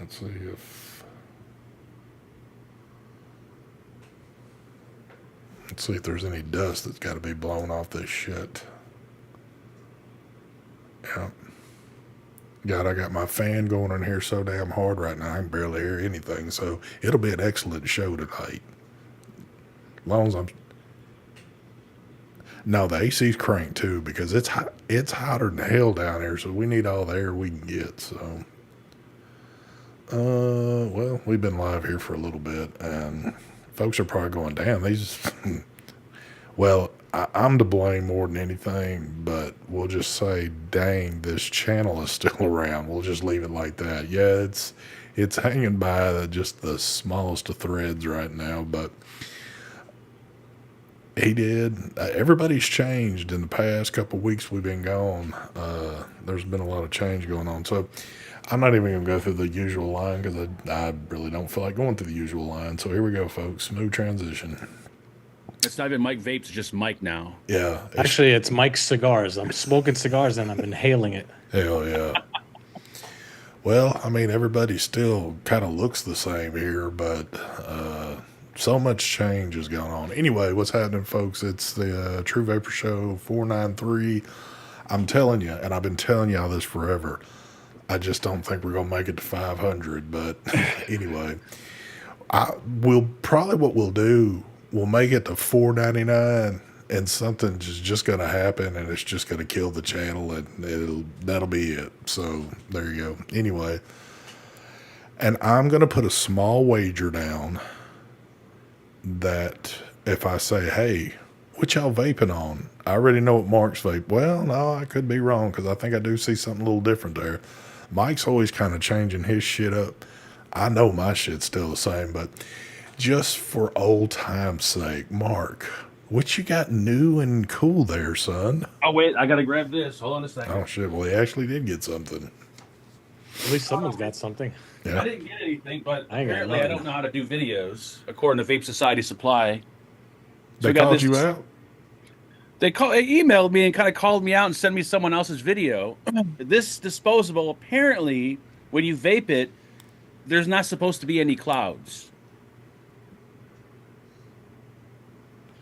Let's see if... Let's see if there's any dust that's got to be blown off this shit. Yeah. God, I got my fan going in here so damn hard right now, I can barely hear anything. So it'll be an excellent show tonight. As long as I'm... No, the AC's cranked too because it's hot, it's hotter than hell down here, so we need all the air we can get. So, well, we've been live here for a little bit, and folks are probably going, "Damn, these." Well, I'm to blame more than anything, but we'll just say, "Dang, this channel is still around." We'll just leave it like that. Yeah, it's hanging by just the smallest of threads right now, but. He did. Everybody's changed in the past couple of weeks we've been gone. There's been a lot of change going on. So I'm not even going to go through the usual line because I really don't feel like going through the usual line. So here we go, folks. Smooth transition. It's not even Mike Vapes, it's just Mike now. Yeah. Actually, it's Mike's cigars. I'm smoking cigars and I'm inhaling it. Hell yeah. Well, I mean, everybody still kind of looks the same here, but so much change has gone on. Anyway, what's happening, folks? It's the True Vapor Show 493. I'm telling you, and I've been telling y'all this forever, I just don't think we're going to make it to 500. But anyway, we'll probably what we'll do, we'll make it to 499, and something's just going to happen, and it's just going to kill the channel, and that'll be it. So there you go. Anyway, and I'm going to put a small wager down that if I say, "Hey, what y'all vaping on?" I already know what Mark's vape. Well, no, I could be wrong because I think I do see something a little different there. Mike's always kind of changing his shit up. I know my shit's still the same, but just for old time's sake, Mark, what you got new and cool there, son? Oh, wait, I got to grab this. Hold on a second. Oh, shit. Well, he actually did get something. At least someone's got something. Yeah. I didn't get anything, but I ain't got apparently I nothing. don't know how to do videos, according to Vape Society Supply. So They we got called this- you out? They emailed me and kind of called me out and sent me someone else's video. This disposable, apparently, when you vape it, there's not supposed to be any clouds.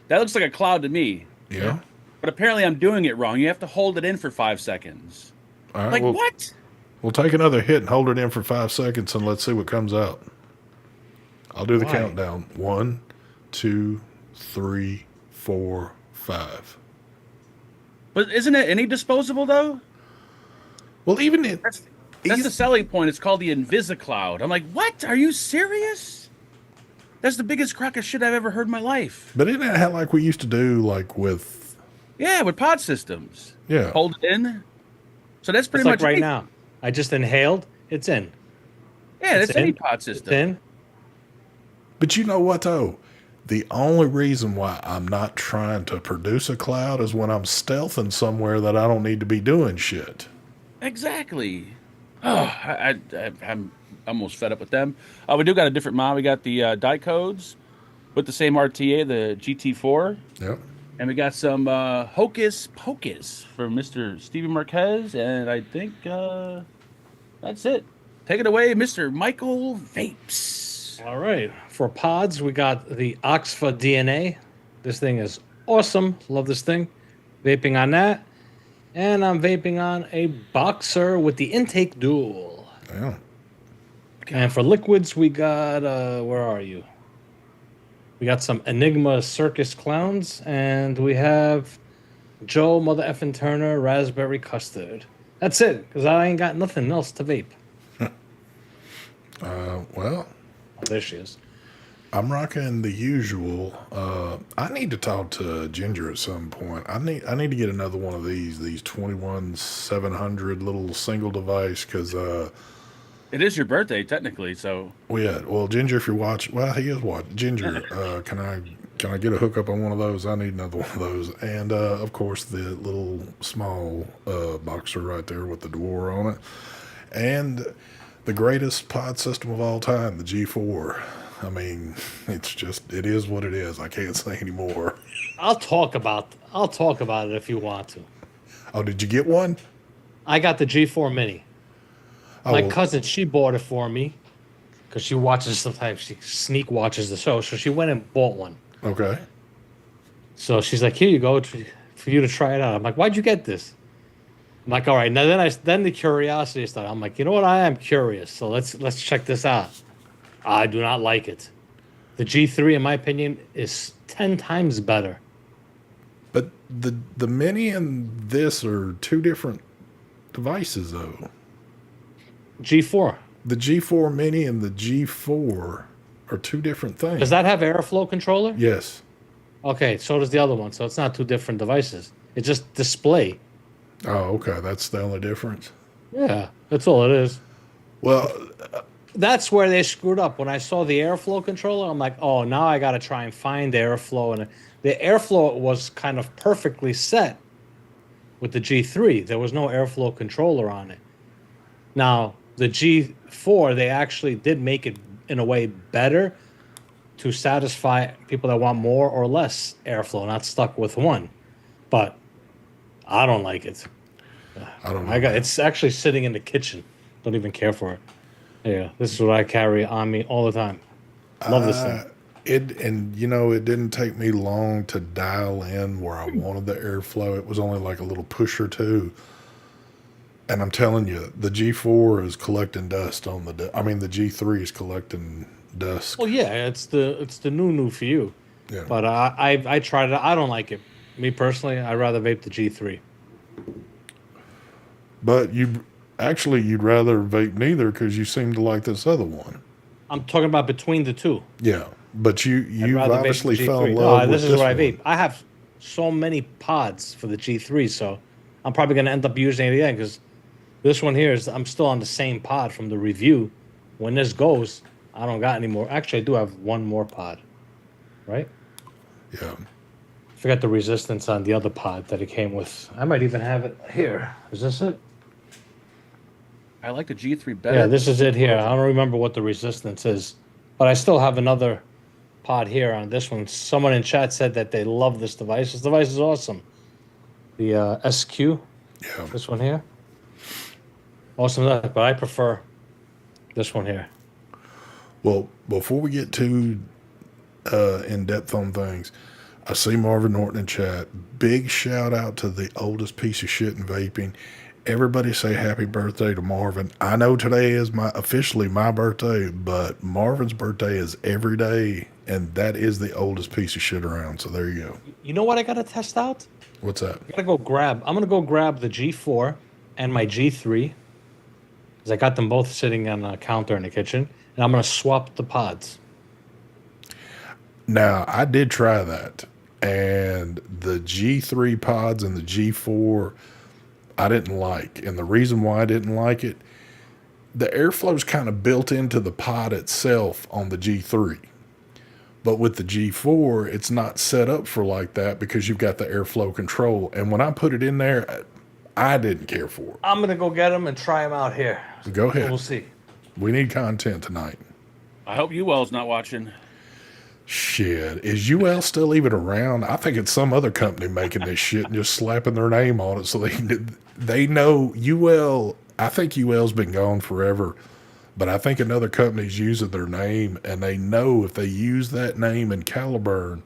That looks like a cloud to me. Yeah. But apparently I'm doing it wrong. You have to hold it in for 5 seconds. All right. Like, Well, what? we'll take another hit and hold it in for 5 seconds, and let's see what comes out. I'll do the Why? countdown. 1, 2, 3, 4, 5. But isn't it any disposable, though? Well, even it. That's the selling point. It's called the InvisiCloud. I'm like, what? Are you serious? That's the biggest crock of shit I've ever heard in my life. But isn't that how like we used to do, like with? Yeah, with pod systems. Yeah. Hold it in. So that's pretty It's like much right it. now. I just inhaled. It's in. Yeah, It's that's any in. pod It's system. in. But you know what though? The only reason why I'm not trying to produce a cloud is when I'm stealthing somewhere that I don't need to be doing shit. Exactly. Oh, I'm almost fed up with them. We do got a different mod. We got the die codes with the same RTA, the GT4. Yep. And we got some Hocus Pocus from Mr. Steven Marquez. And I think that's it. Take it away, Mr. Michael Vapes. All right. For pods, we got the Oxford DNA. This thing is awesome. Love this thing. Vaping on that. And I'm vaping on a Boxer with the intake dual. Yeah. And for liquids, we got, where are you? We got some Enigma Circus Clowns, and we have Joe Mother Effin' Turner Raspberry Custard. That's it, because I ain't got nothing else to vape. Well, Oh, there she is. I'm rocking the usual. I need to talk to Ginger at some point. I need to get another one of these 21700 little single device because It is your birthday, technically, so... well, Ginger, if you're watching, well, he is watching. Ginger, can I get a hookup on one of those? I need another one of those, and of course the little small Boxer right there with the door on it, and the greatest pod system of all time, the G4. I mean, it is what it is. I can't say anymore. I'll talk about it if you want to. Oh, did you get one? I got the G4 Mini. Oh, My cousin, she bought it for me. because she watches sometimes. She sneak watches the show, so she went and bought one. Okay. So she's like, "Here you go for you to try it out." I'm like, "Why'd you get this?" I'm like, "All right." Now then the curiosity started. I'm like, "You know what? I am curious. So let's check this out." I do not like it. The G3, in my opinion, is 10 times better. But the Mini and this are two different devices, though. G4. The G4 Mini and the G4 are two different things. Does that have airflow controller? Yes. Okay, so does the other one. So it's not two different devices. It's just display. Oh, okay. That's the only difference. Yeah, that's all it is. Well, That's where they screwed up. When I saw the airflow controller, I'm like, oh, now I got to try and find the airflow. And the airflow was kind of perfectly set with the G3. There was no airflow controller on it. Now, the G4, they actually did make it in a way better to satisfy people that want more or less airflow, not stuck with one. But I don't like it. I don't know. It's actually sitting in the kitchen. Don't even care for it. Yeah, this is what I carry on me all the time. Love this thing. It didn't take me long to dial in where I wanted the airflow. It was only like a little push or two. And I'm telling you, the G4 is collecting dust on the G3 is collecting dust. Well, yeah, it's the new for you. Yeah. But I tried it. I don't like it. Me personally, I'd rather vape the G3. But you'd rather vape neither because you seem to like this other one. I'm talking about between the two. Yeah, but you've rather vape obviously the fell in G3. love with This is what I one. vape. I have so many pods for the G3, so I'm probably going to end up using it again because this one here I'm still on the same pod from the review. When this goes, I don't got any more. Actually, I do have one more pod, right? Yeah. Forgot the resistance on the other pod that it came with. I might even have it here. Is this it? I like the G3 better. Yeah, this is it here. I don't remember what the resistance is, but I still have another pod here on this one. Someone in chat said that they love this device. This device is awesome. The SQ, Yeah. this one here. Awesome, but I prefer this one here. Well, before we get too in depth on things, I see Marvin Norton in chat. Big shout out to the oldest piece of shit in vaping. Everybody say happy birthday to Marvin. I know today is officially my birthday, but Marvin's birthday is every day, and that is the oldest piece of shit around. So there you go. You know what I gotta test out? What's that? I'm gonna go grab the G4 and my G3, because I got them both sitting on a counter in the kitchen, and I'm gonna swap the pods. Now, I did try that, and the G3 pods and the G4, I didn't like. And the reason why I didn't like it, the airflow is kind of built into the pod itself on the G3. But with the G4, it's not set up for like that because you've got the airflow control. And when I put it in there, I didn't care for it. I'm gonna go get them and try them out here. Go ahead. We'll see. We need content tonight. I hope UL's not watching. Shit. Is UL still even around? I think it's some other company making this shit and just slapping their name on it so they know UL. I think UL's been gone forever, but I think another company's using their name, and they know if they use that name in Caliburn,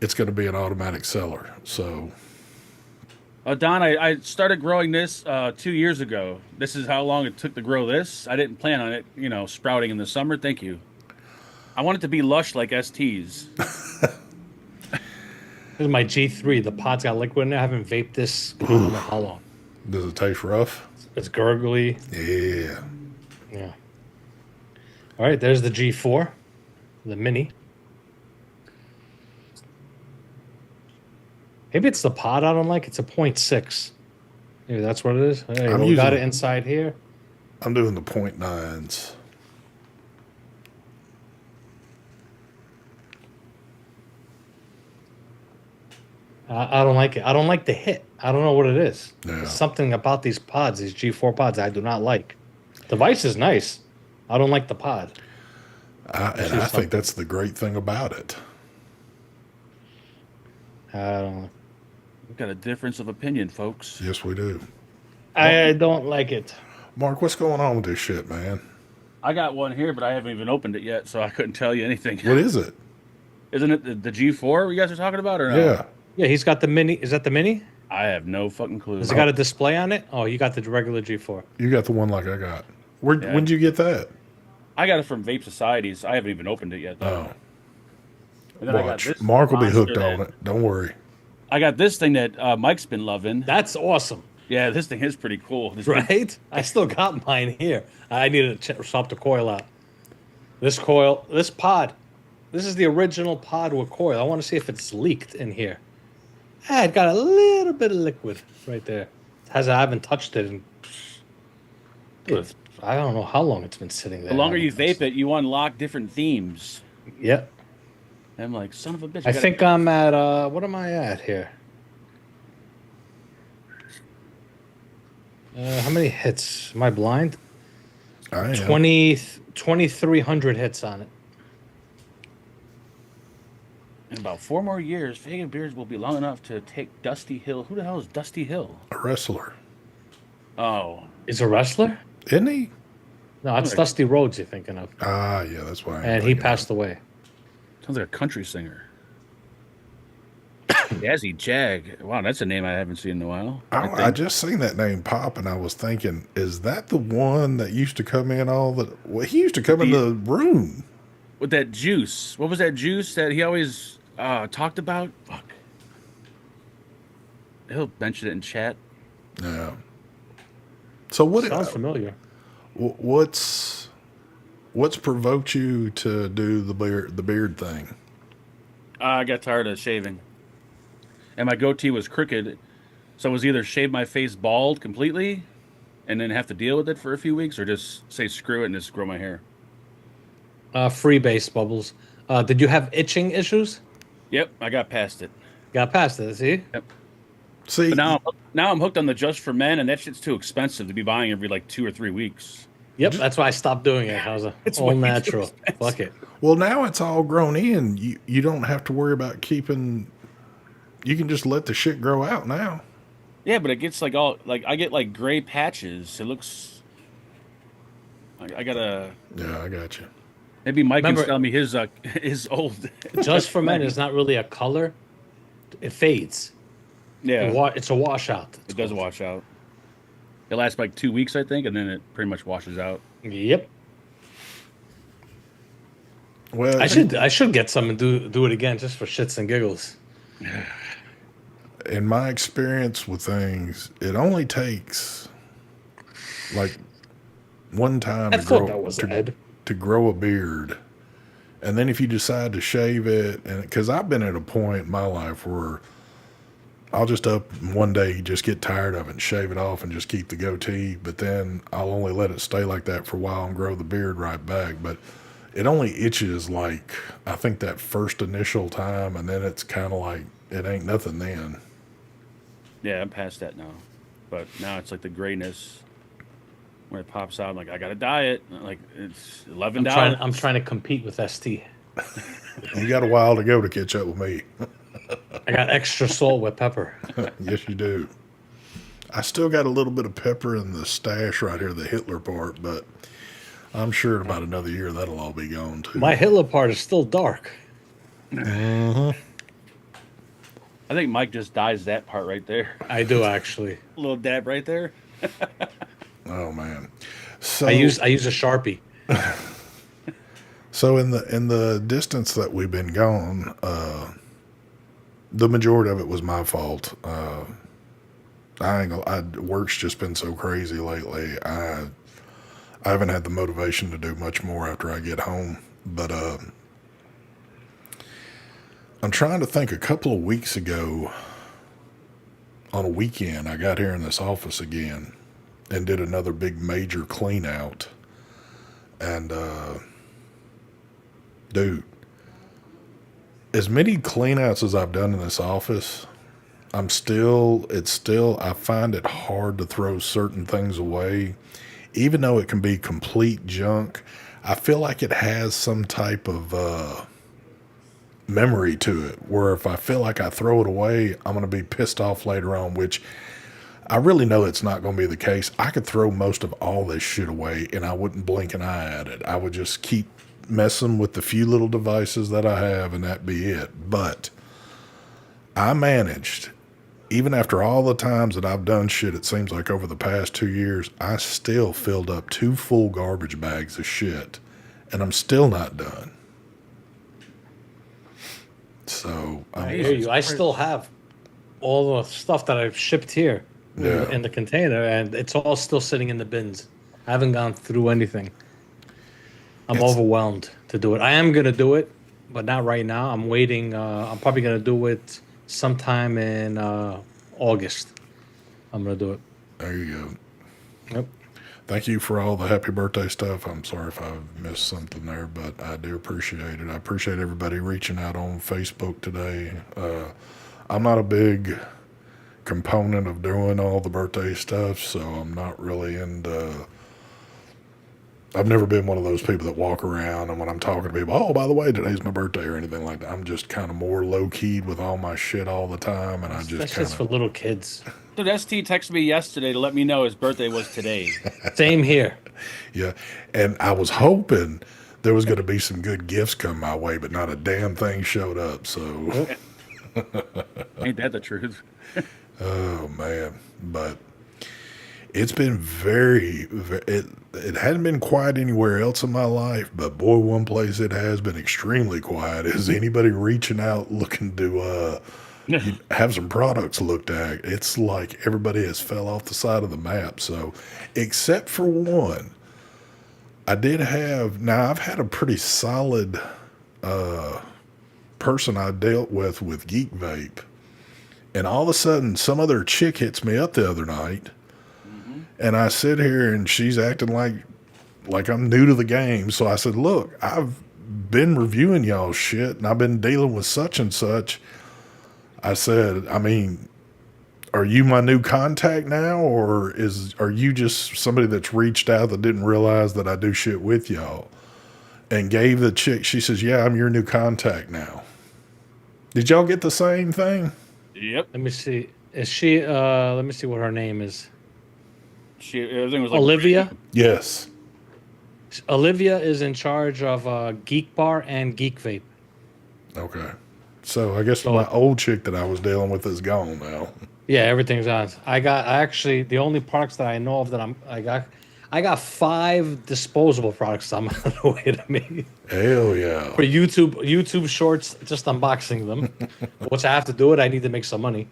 it's going to be an automatic seller. So, Don, I started growing this 2 years ago. This is how long it took to grow this. I didn't plan on it, sprouting in the summer. Thank you. I want it to be lush like STs. This is my G3. The pod's got liquid in it. I haven't vaped this I don't know how long. does it taste rough? It's gurgly. Yeah. Yeah. All right, there's the G4, the mini. Maybe it's the pod I don't like. It's a 0.6. Maybe that's what it is. Hey, we got it inside here. I'm doing the 0.9s. I don't like it. I don't like the hit. I don't know what it is. Yeah. There's something about these pods, these G4 pods, I do not like. Device is nice. I don't like the pod. I think that's the great thing about it. I don't know. We've got a difference of opinion, folks. Yes, we do. I don't like it. Mark, what's going on with this shit, man? I got one here, but I haven't even opened it yet, so I couldn't tell you anything. What is it? Isn't it the G4 you guys are talking about, or no? Yeah, Yeah, he's got the mini. Is that the mini? I have no fucking clue. Has it got a display on it? Oh, you got the regular G4. you got the one like I got. Yeah. When'd you get that? I got it from Vape Societies. I haven't even opened it yet, though. Oh, And then I got watch. this Mark will be monster hooked on that- it. Don't worry. I got this thing that Mike's been loving. That's awesome, Yeah, this thing is pretty cool. This big- right? I still got mine here. I needed to swap the coil out. This coil, this pod, this is the original pod with coil. I want to see if it's leaked in here. Ah, it got a little bit of liquid right there. I haven't touched it in. Dude, I don't know how long it's been sitting there. the longer I you haven't vape touched it, you unlock different themes. Yep. I'm like, son of a bitch. I think I'm at, what am I at here? How many hits? Am I blind? I am. 2,300 hits on it. in about 4 more years, vegan beers will be long enough to take Dusty Hill. Who the hell is Dusty Hill? A wrestler. Oh, He's a wrestler? Isn't he? No, it's Like- Dusty Rhodes you're thinking of. Ah, yeah, that's why. And he passed away. sounds like a country singer. Jazzy Jag. Wow, that's a name I haven't seen in a while. I just seen that name pop, and I was thinking, is that the one that used to come in all the? Well, he used to come in the room. With that juice. What was that juice that he always talked about? Fuck. He'll mention it in chat. Yeah. So Sounds familiar. what's provoked you to do the beard thing? I got tired of shaving. And my goatee was crooked. So it was either shave my face bald completely and then have to deal with it for a few weeks or just say screw it and just grow my hair. Freebase bubbles. Did you have itching issues? Yep, I got past it. Got past it, see? Yep. See, But now I'm hooked on the Just for Men, and that shit's too expensive to be buying every like 2 or 3 weeks. Yep, that's why I stopped doing it. I was It's all way too natural. expensive. Fuck it. well, now it's all grown in. You don't have to worry about keeping. You can just let the shit grow out now. Yeah, but it gets like all like I get like gray patches. It looks. I gotta. Yeah, I got you. Maybe Mike Remember- can tell me his old. Just for Men is not really a color. It fades. Yeah, It's a washout. it does wash out. It lasts like 2 weeks, I think, and then it pretty much washes out. Yep. Well, I should get some and do it again just for shits and giggles. in my experience with things, it only takes like one time I thought that was Ed. to grow a beard. And then if you decide to shave it, and because I've been at a point in my life where I'll just up one day, just get tired of it and shave it off and just keep the goatee. But then I'll only let it stay like that for a while and grow the beard right back. But it only itches like, I think that first initial time. And then it's kind of like, it ain't nothing then. Yeah, I'm past that now. But now it's like the grayness when it pops out. I'm like, I got to dye it. Like it's $11. I'm trying to compete with ST. You got a while to go to catch up with me. I got extra salt with pepper. Yes, you do. I still got a little bit of pepper in the stash right here, the Hitler part, but I'm sure in about another year that'll all be gone too. My Hitler part is still dark. I think Mike just dyes that part right there. I do actually. A little dab right there. Oh man. So I use a Sharpie. So in the distance that we've been gone, the majority of it was my fault. Work's just been so crazy lately. I haven't had the motivation to do much more after I get home. But I'm trying to think. A couple of weeks ago, on a weekend, I got here in this office again and did another big major clean out. And dude, as many cleanouts as I've done in this office, I find it hard to throw certain things away. Even though it can be complete junk, I feel like it has some type of memory to it, where if I feel like I throw it away, I'm going to be pissed off later on, which I really know it's not going to be the case. I could throw most of all this shit away and I wouldn't blink an eye at it. I would just keep messing with the few little devices that I have and that be it. But I managed, even after all the times that I've done shit, it seems like over the past 2 years, I still filled up 2 full garbage bags of shit and I'm still not done. So, I hear you. I still have all the stuff that I've shipped here in the container, and it's all still sitting in the bins. I haven't gone through anything. I'm overwhelmed to do it. I am going to do it, but not right now. I'm waiting. I'm probably going to do it sometime in August. I'm going to do it. there you go. Yep. Thank you for all the happy birthday stuff. I'm sorry if I missed something there, but I do appreciate it. I appreciate everybody reaching out on Facebook today. I'm not a big component of doing all the birthday stuff, so I'm not really into. I've never been one of those people that walk around and when I'm talking to people, oh, by the way, today's my birthday or anything like that. I'm just kind of more low-keyed with all my shit all the time, and I just That's kind just for of. little kids. Dude, ST texted me yesterday to let me know his birthday was today. Same here. Yeah, and I was hoping there was going to be some good gifts come my way, but not a damn thing showed up, so. Ain't that the truth? Oh man, but it's been it hadn't been quiet anywhere else in my life, but boy, one place it has been extremely quiet is anybody reaching out looking to have some products looked at. It's like everybody has fell off the side of the map. So, except for one, I've had a pretty solid person I dealt with Geek Vape. And all of a sudden, some other chick hits me up the other night, and I sit here, and she's acting like I'm new to the game. So I said, "Look, I've been reviewing y'all's shit, and I've been dealing with such and such." I said, "I mean, are you my new contact now, or are you just somebody that's reached out that didn't realize that I do shit with y'all?" And gave the chick. She says, "Yeah, I'm your new contact now." Did y'all get the same thing? Yep. Let me see. Is she? Let me see what her name is. Everything was like Olivia. Yes. Olivia is in charge of Geek Bar and Geek Vape. Okay. So I guess my old chick that I was dealing with is gone now. Yeah, everything's on. I actually the only products that I know of that I got 5 disposable products on the way to me. Hell yeah. For YouTube shorts, just unboxing them. Which I have to do it. I need to make some money.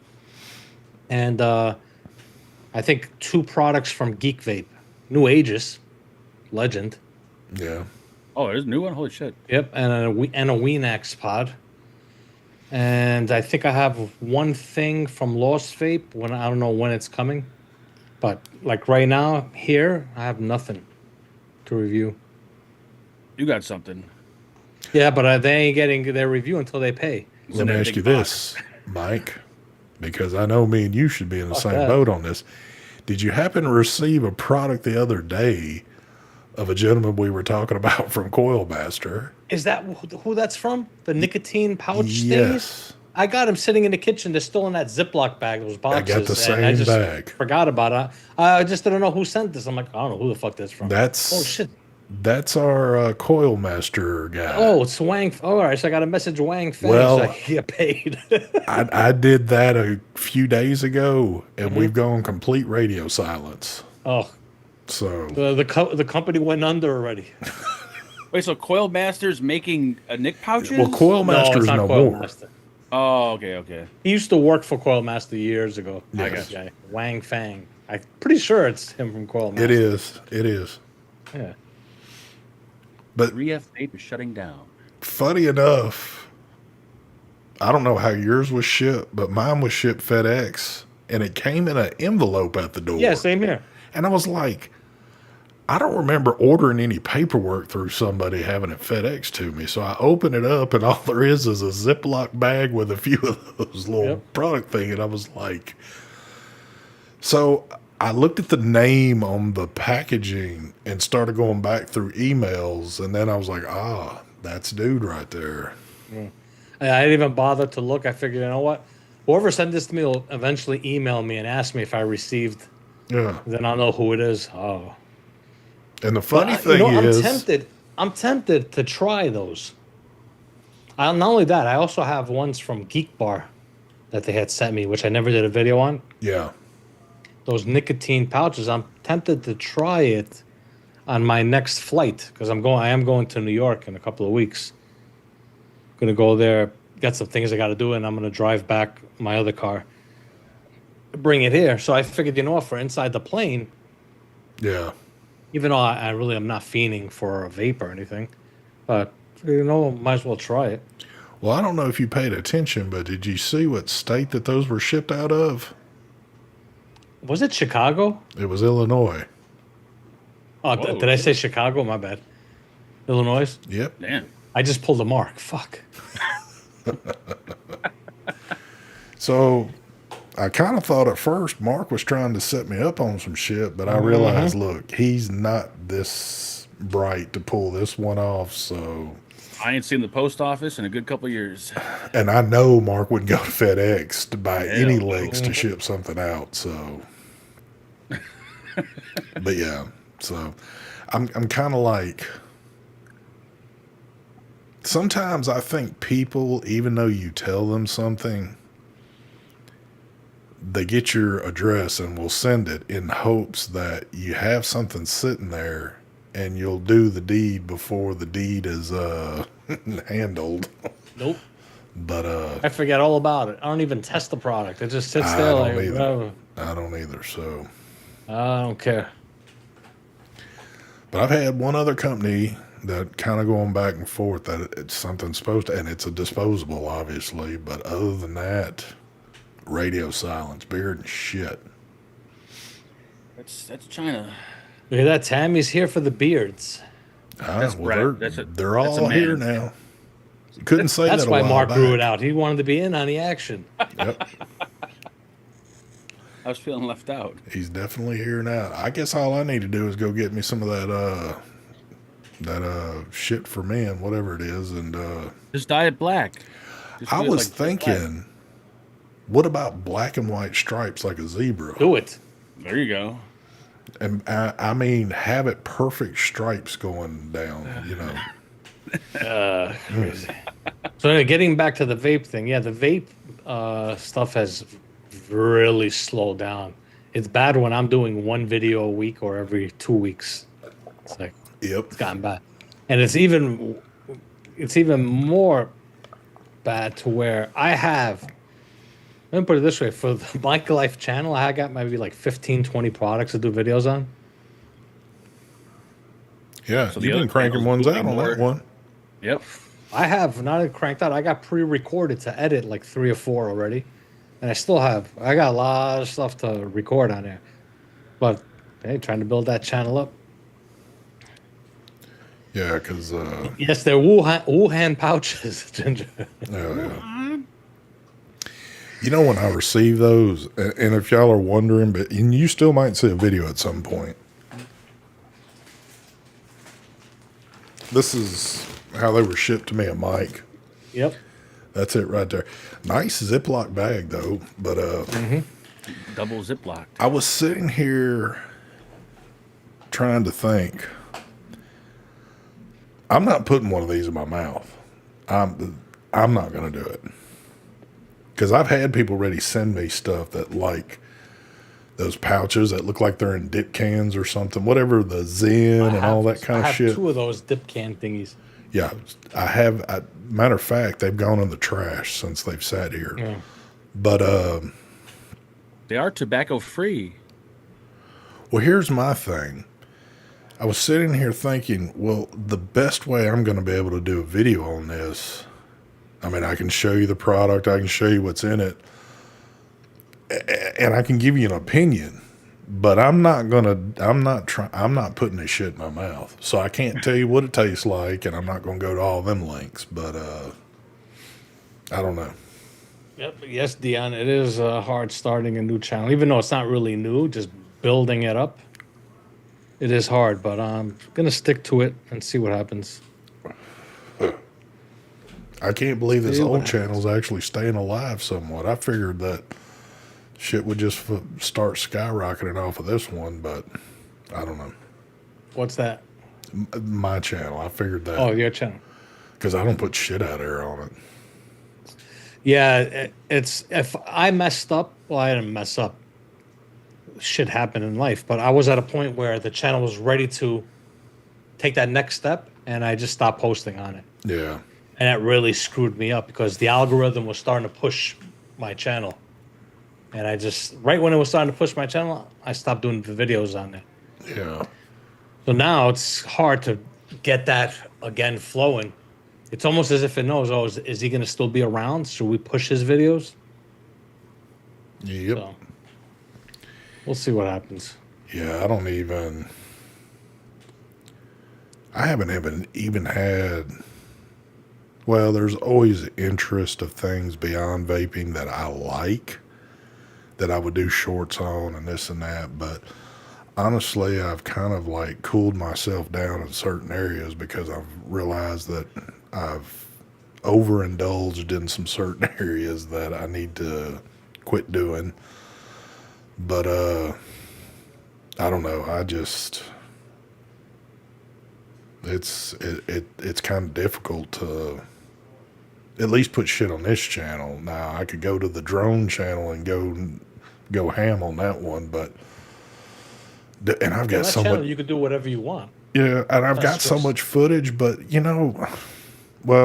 And I think 2 products from Geek Vape. New Aegis. Legend. Yeah. Oh, there's a new one? Holy shit. Yep, and a Weenax pod. And I think I have one thing from Lost Vape when I don't know when it's coming. But like right now, here, I have nothing to review. You got something. Yeah, but they ain't getting their review until they pay. Let me ask you this, Mike, because I know me and you should be in the same boat on this. Did you happen to receive a product the other day of a gentleman we were talking about from Coil Master? Is that who that's from? The nicotine pouch Yes. things? I got them sitting in the kitchen. They're still in that Ziploc bag, those boxes. I got the same I just bag. forgot about it. I just didn't know who sent this. I'm like, I don't know who the fuck that's from. That's oh shit. That's our Coil Master guy. Oh, it's Wang. All right, so I got a message Wang Fang, Well, so I can get paid. I did that a few days ago, and we've gone complete radio silence. Oh, So the company went under already. Wait, so Coil Master's making Nick pouches? well, Coil Master it's is not no Coil more. Master. Oh, okay. He used to work for Coil Master years ago. Yes. This guy, Wang Fang. I'm pretty sure it's him from Coil Master. It is. It is. Yeah. But 3F Vape is shutting down. funny enough, I don't know how yours was shipped, but mine was shipped FedEx, and it came in an envelope at the door. Yeah, same here. And I was like, I don't remember ordering any paperwork through somebody having it FedEx to me. So I open it up, and all there is a Ziploc bag with a few of those little product things. And I was like, so I looked at the name on the packaging and started going back through emails. And then I was like, that's dude right there. I didn't even bother to look. I figured, you know what? Whoever sent this to me will eventually email me and ask me if I received. Yeah. Then I'll know who it is. Oh. And the funny But, thing I'm is, tempted. I'm tempted to try those. Not only that, I also have ones from Geek Bar that they had sent me, which I never did a video on. yeah. Those nicotine pouches. I'm tempted to try it on my next flight because I am going to New York in a couple of weeks. Gonna go there, got some things I got to do, and I'm gonna drive back my other car, bring it here. So I figured, for inside the plane, Yeah. even though I really am not fiending for a vape or anything, but might as well try it. Well, I don't know if you paid attention, but did you see what state that those were shipped out of? Was it Chicago? It was Illinois. Oh, Whoa. did I say Chicago? My bad. Illinois? Yep. Damn. I just pulled a mark. Fuck. So I kind of thought at first Mark was trying to set me up on some shit, but I realized, look, he's not this bright to pull this one off. So, I ain't seen the post office in a good couple of years. and I know Mark would go to FedEx to buy any Hell no. links to ship something out. So, but yeah, so I'm kind of like, sometimes I think people, even though you tell them something, they get your address and will send it in hopes that you have something sitting there and you'll do the deed before the deed is handled. Nope. But I forget all about it. I don't even test the product. It just sits I there don't like either. whatever. I don't either. So, I don't care. but I've had one other company that kind of going back and forth that it's something supposed to, and it's a disposable, obviously. But other than that, radio silence, beard and shit. That's China. Look at that. Tammy's here for the beards. That's Brad. They're that's a all here man. now. You couldn't say That's that a why while Mark back. grew it out. He wanted to be in on the action. Yep. I was feeling left out. He's definitely here now. I guess all I need to do is go get me some of that shit for men, whatever it is, and Just dye it black. Just I do it was like jet black. thinking, what about black and white stripes like a zebra? Do it. There you go. And I mean, have it perfect stripes going down, Crazy. So anyway, getting back to the vape thing, yeah, the vape stuff has really slowed down. It's bad when I'm doing one video a week or every 2 weeks. It's like Yep. it's gotten bad, and it's even more bad to where I have. Let me put it this way: for the Mike Life channel, I got maybe like 15, 20 products to do videos on. Yeah, So you've the been other cranking channel's ones out on moving that more. one. Yep. I have not cranked out. I got pre-recorded to edit like 3 or 4 already, and I got a lot of stuff to record on there. But hey, trying to build that channel up. Yeah, because Yes, they're Wuhan pouches, Ginger. you know when I receive those, and if y'all are wondering, and you still might see a video at some point. This is how they were shipped to me at Mike. Yep. That's it right there. Nice Ziploc bag though, but Double ziplocked. I was sitting here trying to think. I'm not putting one of these in my mouth. I'm not going to do it. Because I've had people already send me stuff that like those pouches that look like they're in dip cans or something, whatever, the Zen and all that kind I of have shit. 2 of those dip can thingies. Yeah, I have. Matter of fact, they've gone in the trash since they've sat here. Yeah. But They are tobacco free. well, here's my thing. I was sitting here thinking, well, the best way I'm going to be able to do a video on this, I mean, I can show you the product, I can show you what's in it, and I can give you an opinion. But I'm not putting this shit in my mouth. So I can't tell you what it tastes like, and I'm not going to go to all them links. But I don't know. Yep. Yes, Dion, it is hard starting a new channel, even though it's not really new, just building it up. It is hard, but I'm going to stick to it and see what happens. I can't believe this See what old happens. channel's actually staying alive somewhat. I figured that shit would just start skyrocketing off of this one, but I don't know. What's that? My channel, I figured that Oh, your channel. because I don't put shit out there on it. Yeah, it's if I messed up. Well, I didn't mess up. Shit happened in life, but I was at a point where the channel was ready to take that next step, and I just stopped posting on it. Yeah. And that really screwed me up because the algorithm was starting to push my channel. And I just, right when it was starting to push my channel, I stopped doing the videos on it. Yeah. So now it's hard to get that again flowing. It's almost as if it knows, oh, is he going to still be around? Should we push his videos? Yep. So we'll see what happens. Yeah, I haven't even had. Well, there's always interest of things beyond vaping that I like, that I would do shorts on and this and that. But honestly, I've kind of like cooled myself down in certain areas because I've realized that I've overindulged in some certain areas that I need to quit doing. But I don't know. It's kind of difficult to at least put shit on this channel. Now I could go to the drone channel and go ham on that one, but and I've On got that so channel, much. you could do whatever you want. Yeah, and I've That's got so just- much footage, but well,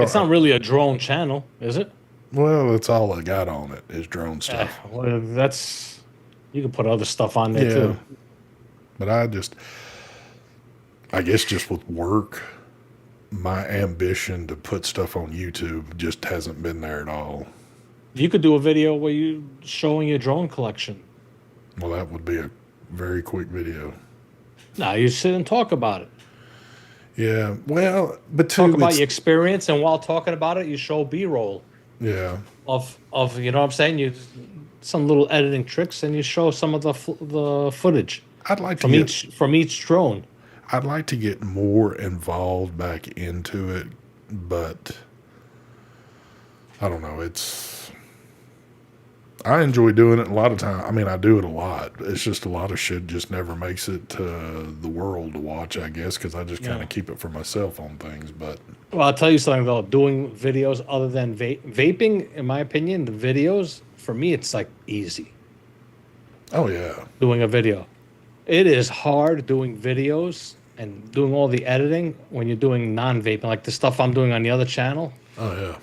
It's not really a drone channel, is it? well, it's all I got on it is drone stuff. Well, that's, you can put other stuff on there Yeah, too. but I guess just with work, my ambition to put stuff on YouTube just hasn't been there at all. You could do a video where you showing your drone collection. Well, that would be a very quick video. Now you sit and talk about it. Yeah, well, but Talk too, about it's- your experience, and while talking about it, you show B-roll yeah, of you know what I'm saying. You some little editing tricks, and you show some of the footage I'd like to from get each drone. I'd like to get more involved back into it, but I don't know. I enjoy doing it a lot of time. I mean, I do it a lot. It's just a lot of shit just never makes it to the world to watch, I guess, because I just kind Yeah. of keep it for myself on things. But Well, I'll tell you something though. Doing videos other than vaping, in my opinion, the videos for me, it's like easy. oh yeah, Doing a video, it is hard doing videos and doing all the editing when you're doing non-vaping, like the stuff I'm doing on the other channel. oh yeah.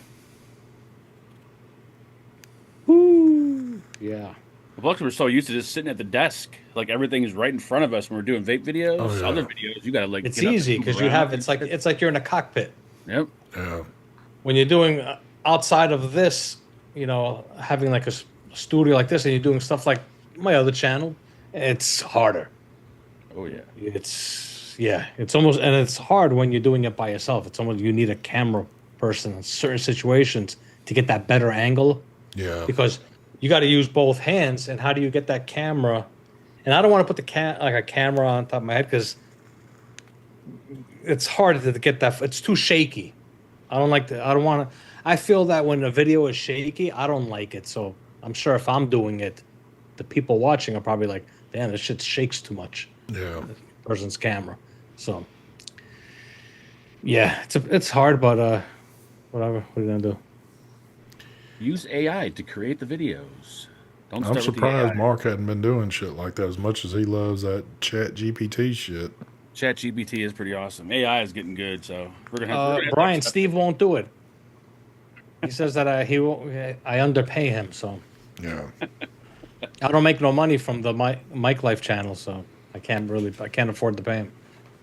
Woo! Yeah. Plus, we're so used to just sitting at the desk, like everything's right in front of us when we're doing vape videos. Oh, yeah. Other videos, you gotta like. It's get up and easy move because you around. have it's like you're in a cockpit. Yep. Yeah, When you're doing outside of this, you know, having like a studio like this, and you're doing stuff like my other channel, it's harder. Oh yeah. It's almost, and it's hard when you're doing it by yourself. It's almost you need a camera person in certain situations to get that better angle yeah, because you got to use both hands. And how do you get that camera? And I don't want to put like a camera on top of my head because it's hard to get that. It's too shaky. I don't like that. I don't want to. I feel that when a video is shaky, I don't like it. So I'm sure if I'm doing it, the people watching are probably like, "Damn, this shit shakes too much." yeah. Person's camera. So yeah, it's hard, but whatever. What are you gonna do? Use AI to create the videos. Don't I'm start with the surprised AI. Mark hadn't been doing shit like that as much as he loves that Chat GPT shit. ChatGPT is pretty awesome. AI is getting good, so we're gonna have to. Brian, Steve won't do it. He says that he won't. I underpay him, so Yeah, I don't make no money from the Mike Life channel, so I can't afford to pay him.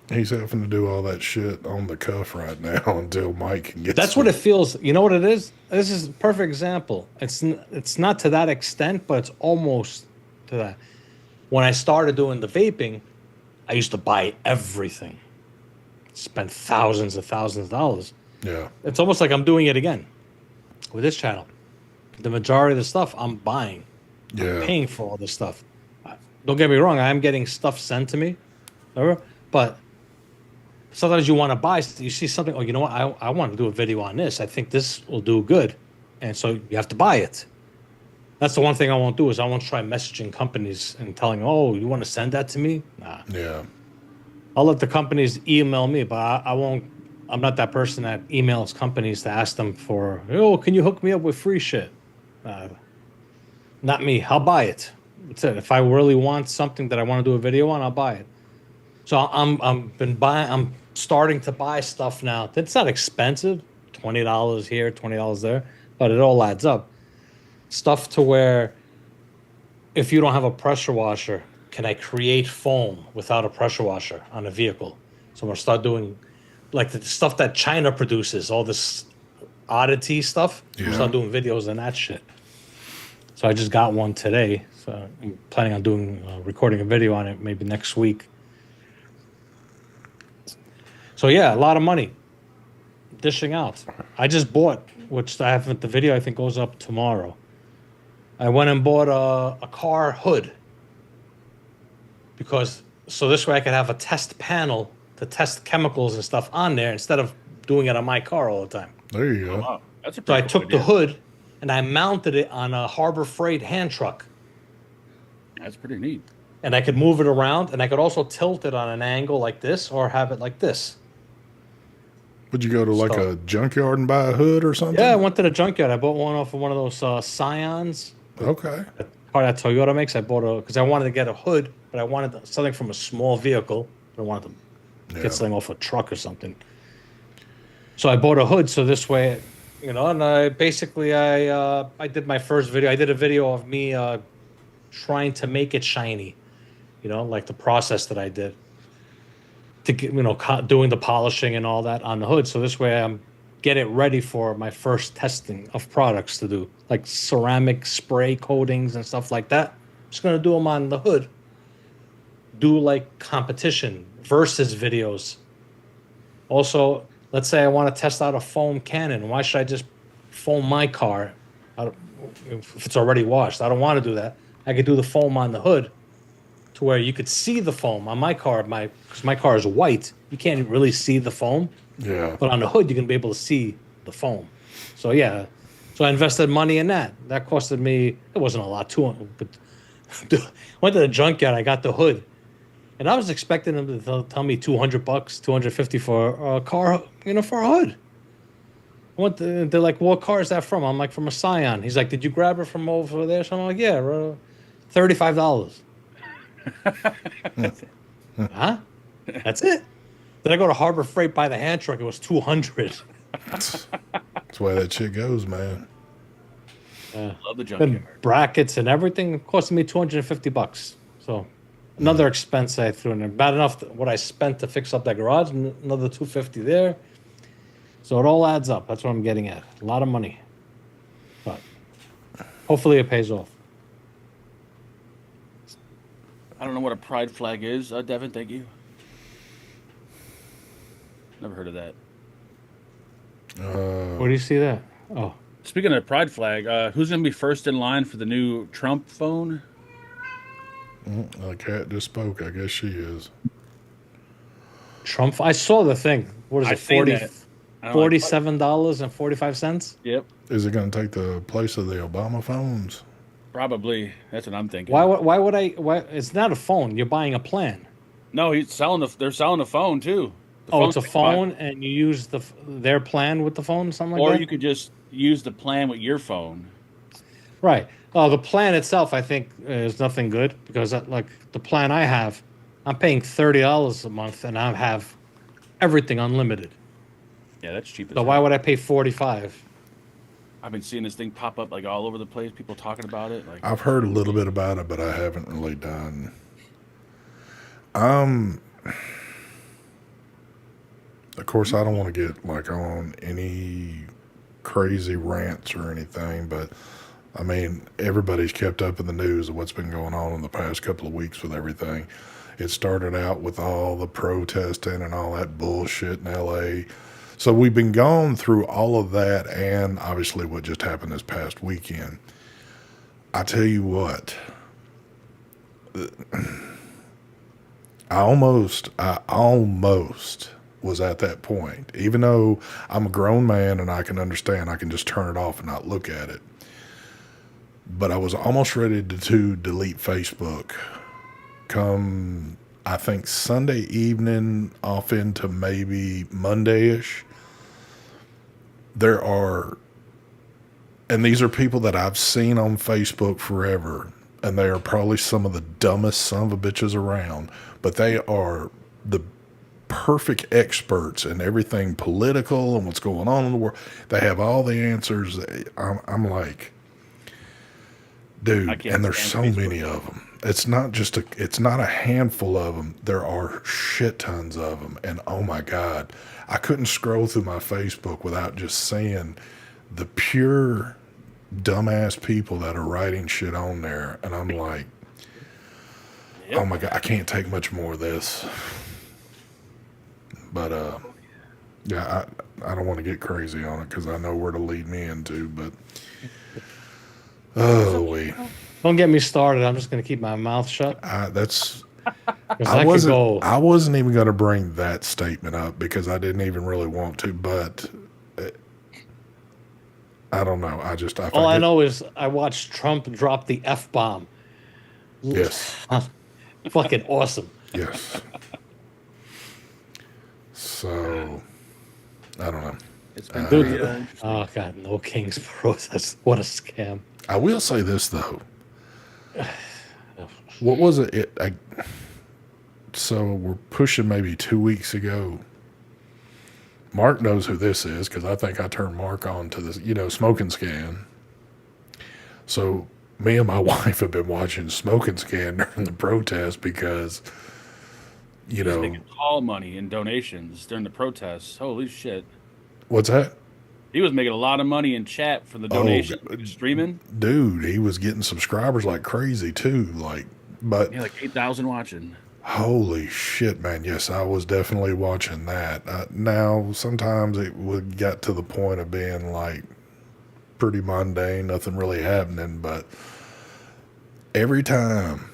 he's having to do all that shit on the cuff right now until Mike can get. That's what it feels. You know what it is? This is a perfect example. It's not to that extent, but it's almost to that. When I started doing the vaping, I used to buy everything. Spent thousands of dollars. Yeah, It's almost like I'm doing it again with this channel. The majority of the stuff I'm buying. yeah. Paying for all this stuff. Don't get me wrong, I'm getting stuff sent to me, but sometimes you want to buy, you see something, oh, you know what, I want to do a video on this. I think this will do good. And so you have to buy it. That's the one thing I won't do is I won't try messaging companies and telling, oh, you want to send that to me? Nah. Yeah. I'll let the companies email me, but I won't. I'm not that person that emails companies to ask them for, oh, can you hook me up with free shit? Not me. I'll buy it. That's it. If I really want something that I want to do a video on, I'll buy it. So I'm starting to buy stuff now. It's not expensive, $20 here, $20 there, but it all adds up. Stuff to where if you don't have a pressure washer, can I create foam without a pressure washer on a vehicle? So I'm gonna start doing like the stuff that China produces, all this oddity stuff. I'm gonna start doing videos on that shit. So I just got one today. So I'm planning on doing recording a video on it maybe next week. So yeah, a lot of money dishing out. I just bought, which I haven't. The video I think goes up tomorrow. I went and bought a car hood because so this way I could have a test panel to test chemicals and stuff on there instead of doing it on my car all the time. There you go. Oh, wow. That's a So I pretty cool took the idea. hood and I mounted it on a Harbor Freight hand truck. That's pretty neat. And I could move it around and I could also tilt it on an angle like this or have it like this. Would you go to like So- a junkyard and buy a hood or something? Yeah, I went to the junkyard. I bought one off of one of those Scions. Okay. Car that Toyota makes. I bought because I wanted to get a hood, but I wanted something from a small vehicle. I wanted to get something off a truck or something. So I bought a hood. So this way, and I basically I did my first video. I did a video of me trying to make it shiny, like the process that I did to get, doing the polishing and all that on the hood. So this way I'm get it ready for my first testing of products to do, like ceramic spray coatings and stuff like that. I'm just gonna do them on the hood. Do like competition versus videos. Also, let's say I want to test out a foam cannon. Why should I just foam my car if it's already washed? I don't want to do that. I could do the foam on the hood to where you could see the foam on my car. Because my car is white, you can't really see the foam. Yeah. But on the hood, you can be able to see the foam. So yeah, so I invested money in that. That costed me. It wasn't a lot, but went to the junkyard. I got the hood, and I was expecting them to tell me $200, $250 for a car, for a hood. They're like, what car is that from? I'm like, from a Scion. He's like, did you grab it from over there? So I'm like, yeah, $35. Huh? That's it. Then I go to Harbor Freight, buy the hand truck. It was $200. That's the way that shit goes, man. Love the Then junkyard. brackets and everything costed me $250. So another expense I threw in there. Bad enough what I spent to fix up that garage, another $250 there. So it all adds up. That's what I'm getting at. A lot of money, but hopefully it pays off. I don't know what a pride flag is. Devin, thank you. Never heard of that. Where do you see that? Oh, Speaking of pride flag, who's going to be first in line for the new Trump phone? The cat just spoke. I guess she is. Trump. I saw the thing. What is I it? seen that. I don't know, $47.45. Yep, Is it going to take the place of the Obama phones? probably. That's what I'm thinking. Why would I? Why? It's not a phone. You're buying a plan. No, they're selling the phone too. The Oh, it's phone's a phone, and you use their plan with the phone, something like or that. you could just use the plan with your phone. Right. Oh, the plan itself, I think, is nothing good because, like the plan I have, I'm paying $30 a month, and I have everything unlimited. Yeah, that's cheap. So why would I pay $45? I've been seeing this thing pop up like all over the place. People talking about it. Like, I've heard a little bit about it, but I haven't really done. Of course, I don't want to get like on any crazy rants or anything, but I mean, everybody's kept up in the news of what's been going on in the past couple of weeks with everything. It started out with all the protesting and all that bullshit in LA. So we've been going through all of that and obviously what just happened this past weekend. I tell you what, I almost was at that point. Even though I'm a grown man and I can understand, I can just turn it off and not look at it. But I was almost ready to delete Facebook come, I think, Sunday evening off into maybe Monday-ish. There are, and these are people that I've seen on Facebook forever, and they are probably some of the dumbest son of a bitches around, but they are the perfect experts in everything political and what's going on in the world. They have all the answers. I'm like, dude, I can't and there's so stand Facebook. many of them. It's not a handful of them. There are shit tons of them. And oh my God, I couldn't scroll through my Facebook without just seeing the pure dumbass people that are writing shit on there. And I'm like, Yep. oh my God, I can't take much more of this. But, yeah, I don't want to get crazy on it because I know where to lead me into, but, oh, Don't get me started. I'm just going to keep my mouth shut. that's, 'Cause I could go. I wasn't even going to bring that statement up because I didn't even really want to, but I don't know. All I know is I watched Trump drop the F-bomb. Yes. Fucking awesome. Yes. So, I don't know. It's been Dude, very, oh God, no King's process. What a scam. I will say this though. What was it? So we're pushing maybe 2 weeks ago. Mark knows who this is because I think I turned Mark on to this, Smoking Scan. So me and my wife have been watching Smoking Scan during the protest because, he was making call money and donations during the protests. Holy shit. What's that? He was making a lot of money in chat for the donations, streaming. Dude, he was getting subscribers like crazy too. But Yeah, like 8,000 watching. holy shit, man. Yes, I was definitely watching that. Now, sometimes it would get to the point of being like pretty mundane, nothing really happening. But every time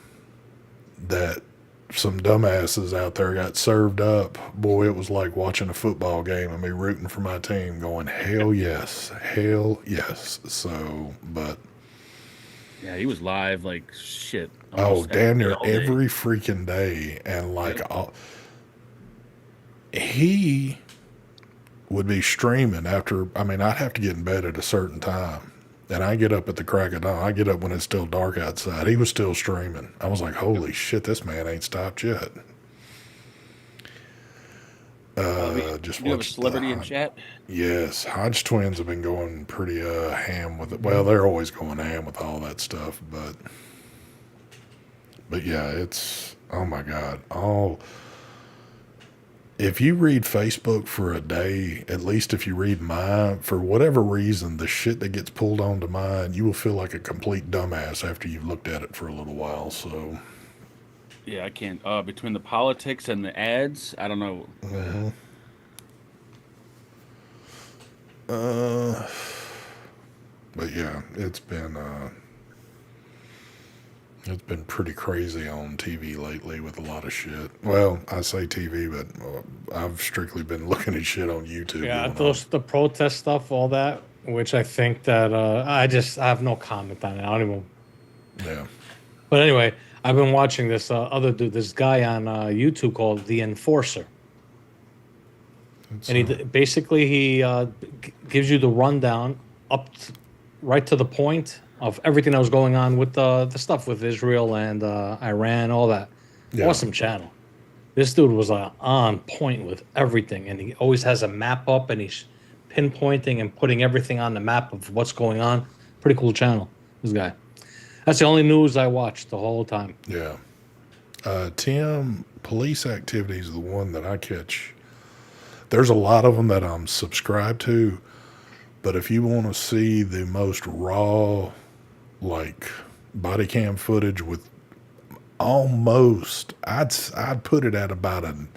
that some dumbasses out there got served up, boy, it was like watching a football game and me rooting for my team going, hell yes, hell yes. So, but Yeah, he was live like shit. oh, almost damn near all day. every freaking day. And like, Yep. he would be streaming after, I'd have to get in bed at a certain time. And I get up at the crack of dawn. I get up when it's still dark outside. He was still streaming. I was like, holy shit, this man ain't stopped yet. Just You have a watched celebrity in chat? Yes, Hodge twins have been going pretty ham with it. Well, they're always going ham with all that stuff, but yeah, it's oh my God. If you read Facebook for a day, at least if you read mine, for whatever reason, the shit that gets pulled onto mine, you will feel like a complete dumbass after you've looked at it for a little while. So, Yeah, I can't. Between the politics and the ads, I don't know. but yeah, it's been pretty crazy on TV lately with a lot of shit. Well, I say TV, but I've strictly been looking at shit on YouTube. Yeah, going the protest stuff, all that, which I think that I have no comment on it. I don't even. on. Yeah. But anyway, I've been watching this other dude, this guy on YouTube called The Enforcer. And basically he gives you the rundown right to the point of everything that was going on with the stuff with Israel and Iran, all that. Yeah. Awesome channel. This dude was on point with everything, and he always has a map up, and he's pinpointing and putting everything on the map of what's going on. Pretty cool channel, this guy. That's the only news I watched the whole time. Yeah. Tim, police activity is the one that I catch. There's a lot of them that I'm subscribed to, but if you want to see the most raw, like body cam footage with almost, I'd put it at about an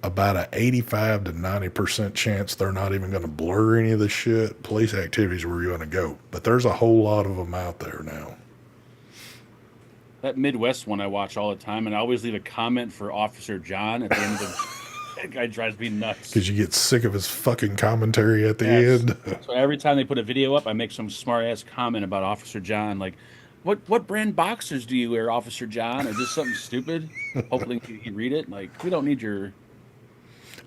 85 to 90% chance they're not even going to blur any of the shit. Police activities where you're going to go, but there's a whole lot of them out there now. That Midwest one I watch all the time, and I always leave a comment for Officer John at the end of That guy drives me nuts. Because you get sick of his fucking commentary at the Yes. end. So every time they put a video up, I make some smart ass comment about Officer John, like, "What brand boxers do you wear, Officer John?" Or just something stupid. Hopefully he read it. Like, we don't need your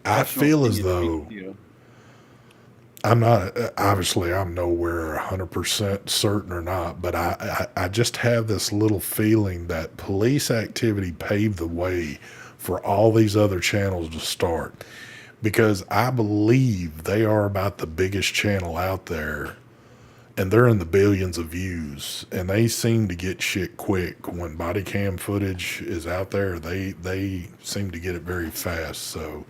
I professional feel as opinion to though read you. I'm not, obviously, I'm nowhere 100% certain or not, but I just have this little feeling that police activity paved the way for all these other channels to start. Because I believe they are about the biggest channel out there, and they're in the billions of views, and they seem to get shit quick. When body cam footage is out there, they seem to get it very fast. So,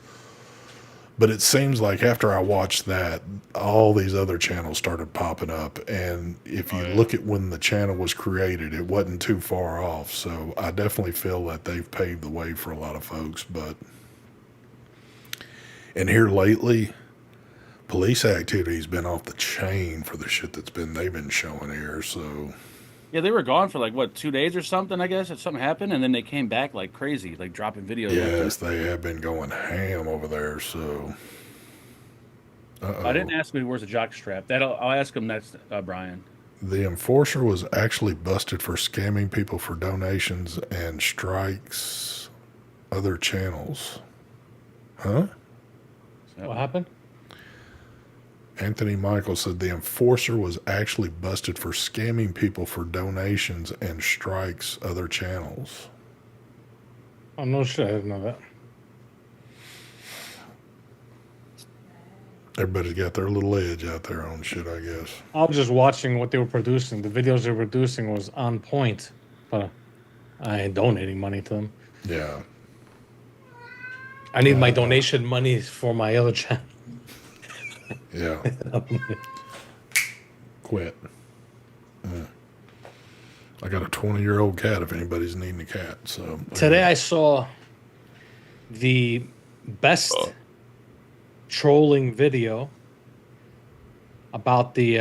but it seems like after I watched that, all these other channels started popping up. And if you Oh, yeah. look at when the channel was created, it wasn't too far off. So I definitely feel that they've paved the way for a lot of folks. But, and here lately, police activity's been off the chain for the shit they've been showing here. So Yeah, they were gone for like what 2 days or something. I guess if something happened, and then they came back like crazy, like dropping videos left and yes, they have been going ham over there. So, I didn't uh-oh. ask him where's the jock strap. That I'll ask him next, Brian. The enforcer was actually busted for scamming people for donations and strikes other channels. Huh? What happened? Anthony Michael said the enforcer was actually busted for scamming people for donations and strikes other channels. Oh, no shit. I didn't know that. Everybody's got their little edge out there on shit, I guess. I was just watching what they were producing. The videos they were producing was on point, but I ain't donating money to them. Yeah. I need my donation money for my other channel. Yeah. Quit. I got a 20-year-old cat if anybody's needing a cat. So Today I saw the best trolling video about the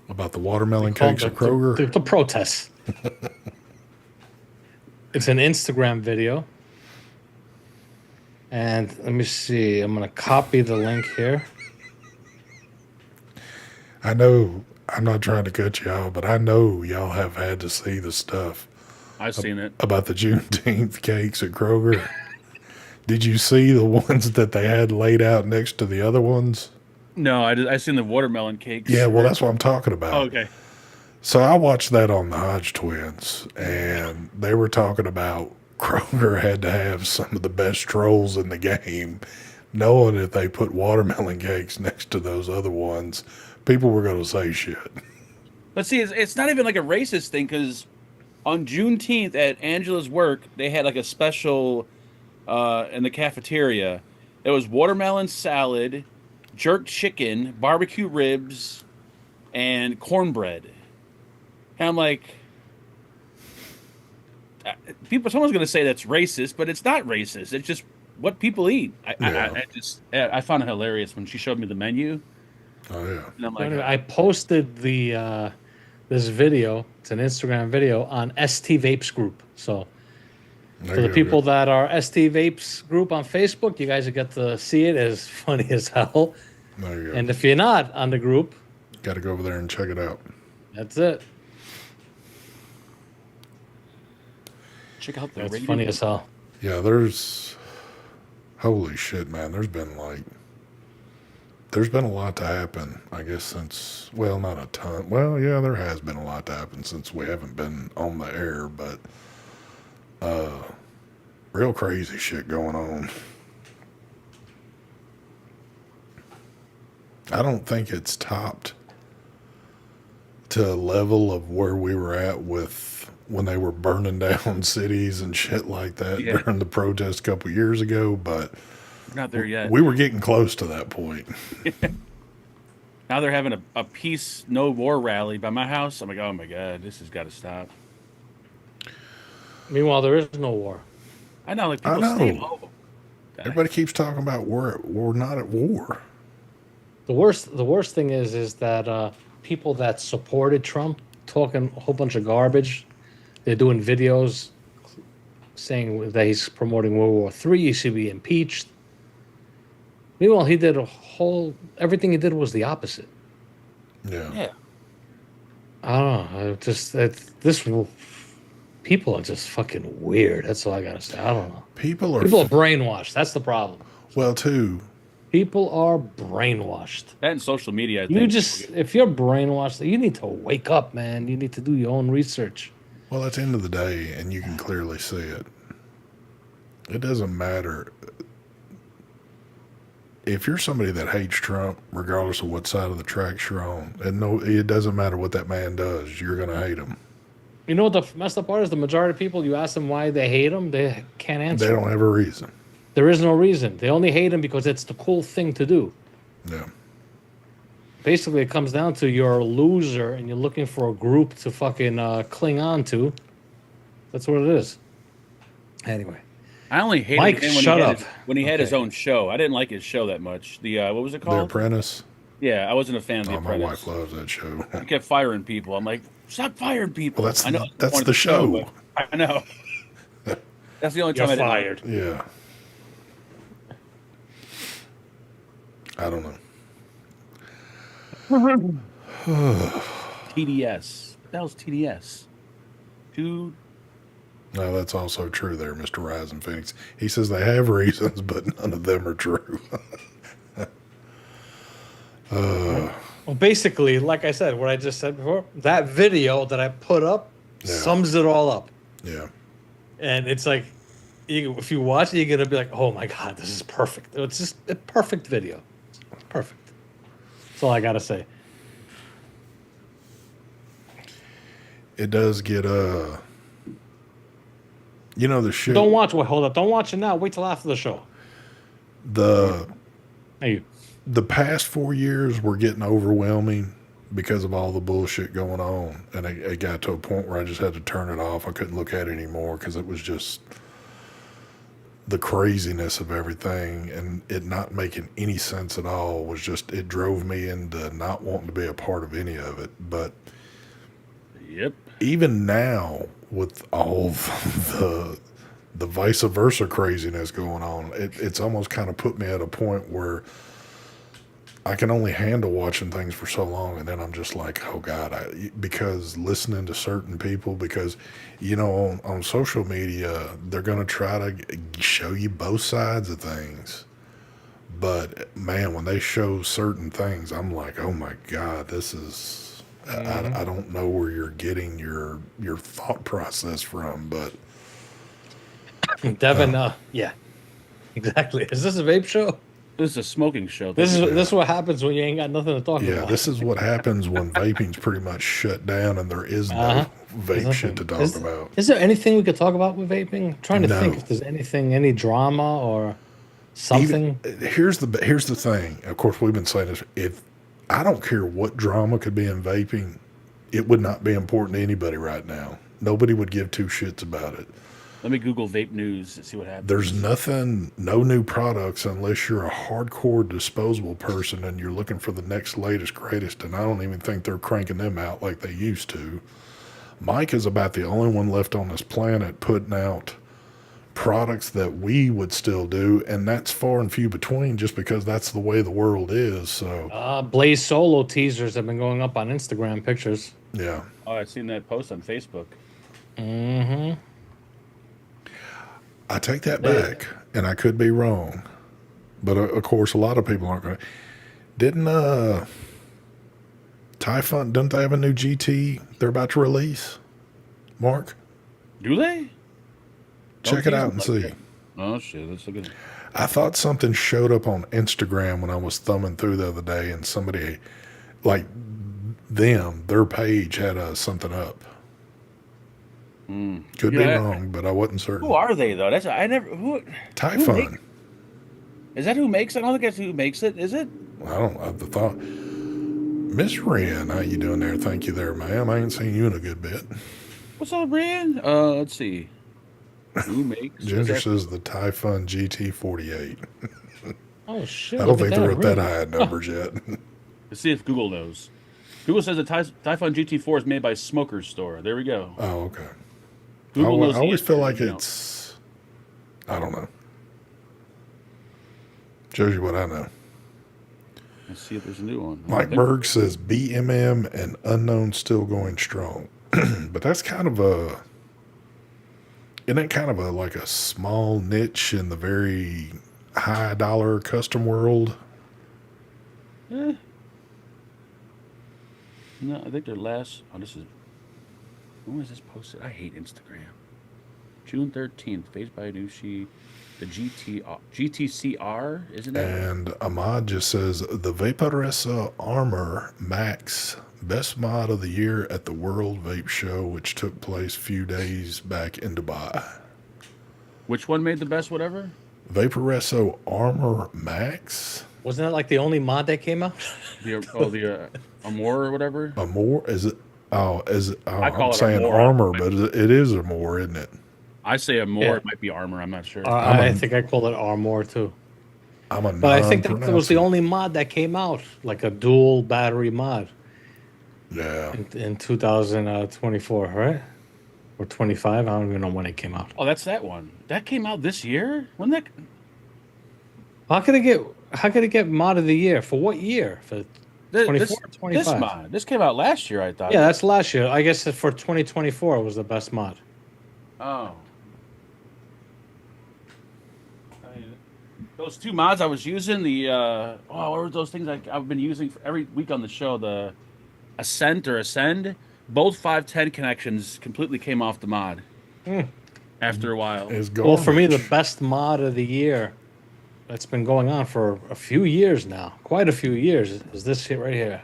about the watermelon cakes at Kroger. the protests. It's an Instagram video. And let me see. I'm going to copy the link here. I know I'm not trying to cut you out, but I know y'all have had to see the stuff I've seen it. about the Juneteenth cakes at Kroger. Did you see the ones that they had laid out next to the other ones? No, I seen the watermelon cakes. Yeah, well, that's what I'm talking about. Oh, okay. So I watched that on the Hodge Twins, and they were talking about Kroger had to have some of the best trolls in the game, knowing if they put watermelon cakes next to those other ones, people were going to say shit. But see, it's not even like a racist thing, because on Juneteenth at Angela's work, they had like a special in the cafeteria. It was watermelon salad, jerk chicken, barbecue ribs, and cornbread. And I'm like, someone's going to say that's racist, but it's not racist. It's just what people eat. I found it hilarious when she showed me the menu. Oh, yeah. And I'm like, Anyway, I posted the this video. It's an Instagram video on ST Vapes group. So for the people that are ST Vapes group on Facebook, you guys will get to see it. It's funny as hell. There you go. And if you're not on the group, Got to go over there and check it out. that's it. check out the That's radio. funny as hell. Yeah, holy shit, man. There's been a lot to happen, I guess, since, well, not a ton. Well, yeah, there has been a lot to happen since we haven't been on the air, but real crazy shit going on. I don't think it's topped to a level of where we were at with when they were burning down cities and shit like that during the protest a couple years ago, but Not there yet. we were getting close to that point. Now they're having a peace, no war rally by my house. I'm like, oh my God, this has got to stop. Meanwhile, there is no war. I know, like I people know. stay home. Everybody keeps talking about we're not at war. The worst thing is that people that supported Trump talking a whole bunch of garbage. They're doing videos saying that he's promoting World War III. He should be impeached. Meanwhile, he did everything he did was the opposite. Yeah. Yeah. I don't know. People are just fucking weird. That's all I gotta say. I don't know. People are brainwashed. That's the problem. well too. People are brainwashed. That and social media, I You think. if you're brainwashed, you need to wake up, man. You need to do your own research. Well, at the end of the day, and you can clearly see it. It doesn't matter if you're somebody that hates Trump, regardless of what side of the tracks you're on. And no, it doesn't matter what that man does. You're gonna hate him. You know what the messed up part is? The majority of people, you ask them why they hate him, they can't answer. They don't have a reason. There is no reason. They only hate him because it's the cool thing to do. Yeah. Basically, it comes down to you're a loser and you're looking for a group to fucking cling on to. That's what it is. Anyway. I only hated Mike, him shut up. When he had his own show. I didn't like his show that much. The what was it The called? Apprentice. Yeah, I wasn't a fan of The Oh, my Apprentice. wife loves that show. He kept firing people. I'm like, stop firing people. Well, that's I know that's point of the show. but I know. That's the only You're time fired. Yeah. I don't know. TDS. What the hell's TDS? Two. No, that's also true there, Mr. Rising Phoenix. He says they have reasons, but none of them are true. Well, basically, like I said, what I just said before, that video that I put up sums it all up. Yeah. And it's like, if you watch it, you're going to be like, oh my God, this is perfect. It's just a perfect video. It's perfect. That's all I got to say. It does get, the shit. Don't watch it. Hold up. Don't watch it now. Wait till after the show. Hey, The past 4 years were getting overwhelming because of all the bullshit going on. And it got to a point where I just had to turn it off. I couldn't look at it anymore because it was just the craziness of everything and it not making any sense at all was just, it drove me into not wanting to be a part of any of it. But Yep. even now with all the vice versa craziness going on, it's almost kind of put me at a point where I can only handle watching things for so long, and then I'm just like, oh God, because listening to certain people, because on social media they're gonna try to show you both sides of things, but man, when they show certain things, I'm like, oh my God, this is I don't know where you're getting your thought process from, but Devin, yeah, exactly. Is this a vape show? This is a smoking show. This is what happens when you ain't got nothing to talk yeah, about. this is what happens when vaping's pretty much shut down and there is no vape shit to talk about. Is there anything we could talk about with vaping? I'm trying to No. think if there's any drama or something. Here's the thing. Of course, we've been saying this. If I don't care what drama could be in vaping, it would not be important to anybody right now. Nobody would give two shits about it. Let me Google vape news and see what happens. There's no new products unless you're a hardcore disposable person and you're looking for the next latest greatest. And I don't even think they're cranking them out like they used to. Mike is about the only one left on this planet putting out products that we would still do, and that's far and few between just because that's the way the world is. So Blaze Solo teasers have been going up on Instagram pictures. yeah. Oh, I've seen that post on Facebook. Mm-hmm. I take that back, and I could be wrong, but of course, a lot of people aren't going to. Didn't Typhon? Don't they have a new GT they're about to release? Mark, Do they? check it out and see. Oh shit! Let's look at it. I thought something showed up on Instagram when I was thumbing through the other day, and somebody, like their page had something up. Could be wrong, but I wasn't certain. Who are they though? That's I never. Who? Typhon. Is that who makes it? I don't think that's who makes it. Is it? I don't have the thought. Miss Wren, how you doing there? Thank you there, ma'am. I ain't seen you in a good bit. What's up, Brian? Let's see. Who makes? Ginger says the Typhon GT48. Oh shit! I don't look think at they're that, at that really. high in numbers yet. Let's see if Google knows. Google says the Typhon GT4 is made by Smoker's Store. There we go. Oh, okay. Google knows I always the feel answer, like you know. it's I don't know. Shows you what I know. Let's see if there's a new one. I don't Mike think Berg says BMM and Unknown still going strong. But that's kind of a, isn't it kind of a like a small niche in the very high dollar custom world? Eh. No, I think their last. Oh, this is. When was this posted? I hate Instagram. June 13th. Phased by Anushi. The GTCR, isn't it? And Ahmad just says the Vaporessa Armor Max best mod of the year at the World Vape Show, which took place few days back in Dubai. Which one made the best whatever? Vaporessa Armor Max? Wasn't that like the only mod that came out? The Amor or whatever? Amor? Is it? Oh, is it? Oh, I call I'm it saying Amor. armor, but it is Amor, isn't it? I say Amor. Yeah. It might be armor. I'm not sure. I think I call it Armor too. I'm a But I think that was the non-pronouncer. only mod that came out, like a dual battery mod Yeah. in 2024, right? Or 25? I don't even know when it came out. Oh, that's that one. That came out this year? When that? How could it get mod of the year? For what year? For 24 or 25? This mod. This came out last year, I thought. Yeah, that's last year. I guess for 2024 it was the best mod. Oh. Those two mods I was using, what were those things I've been using for every week on the show? The Ascend. Both 510 connections completely came off the mod after a while. Is Well, for me, the garbage. best mod of the year that's been going on for a few years now, quite a few years, is this shit right here.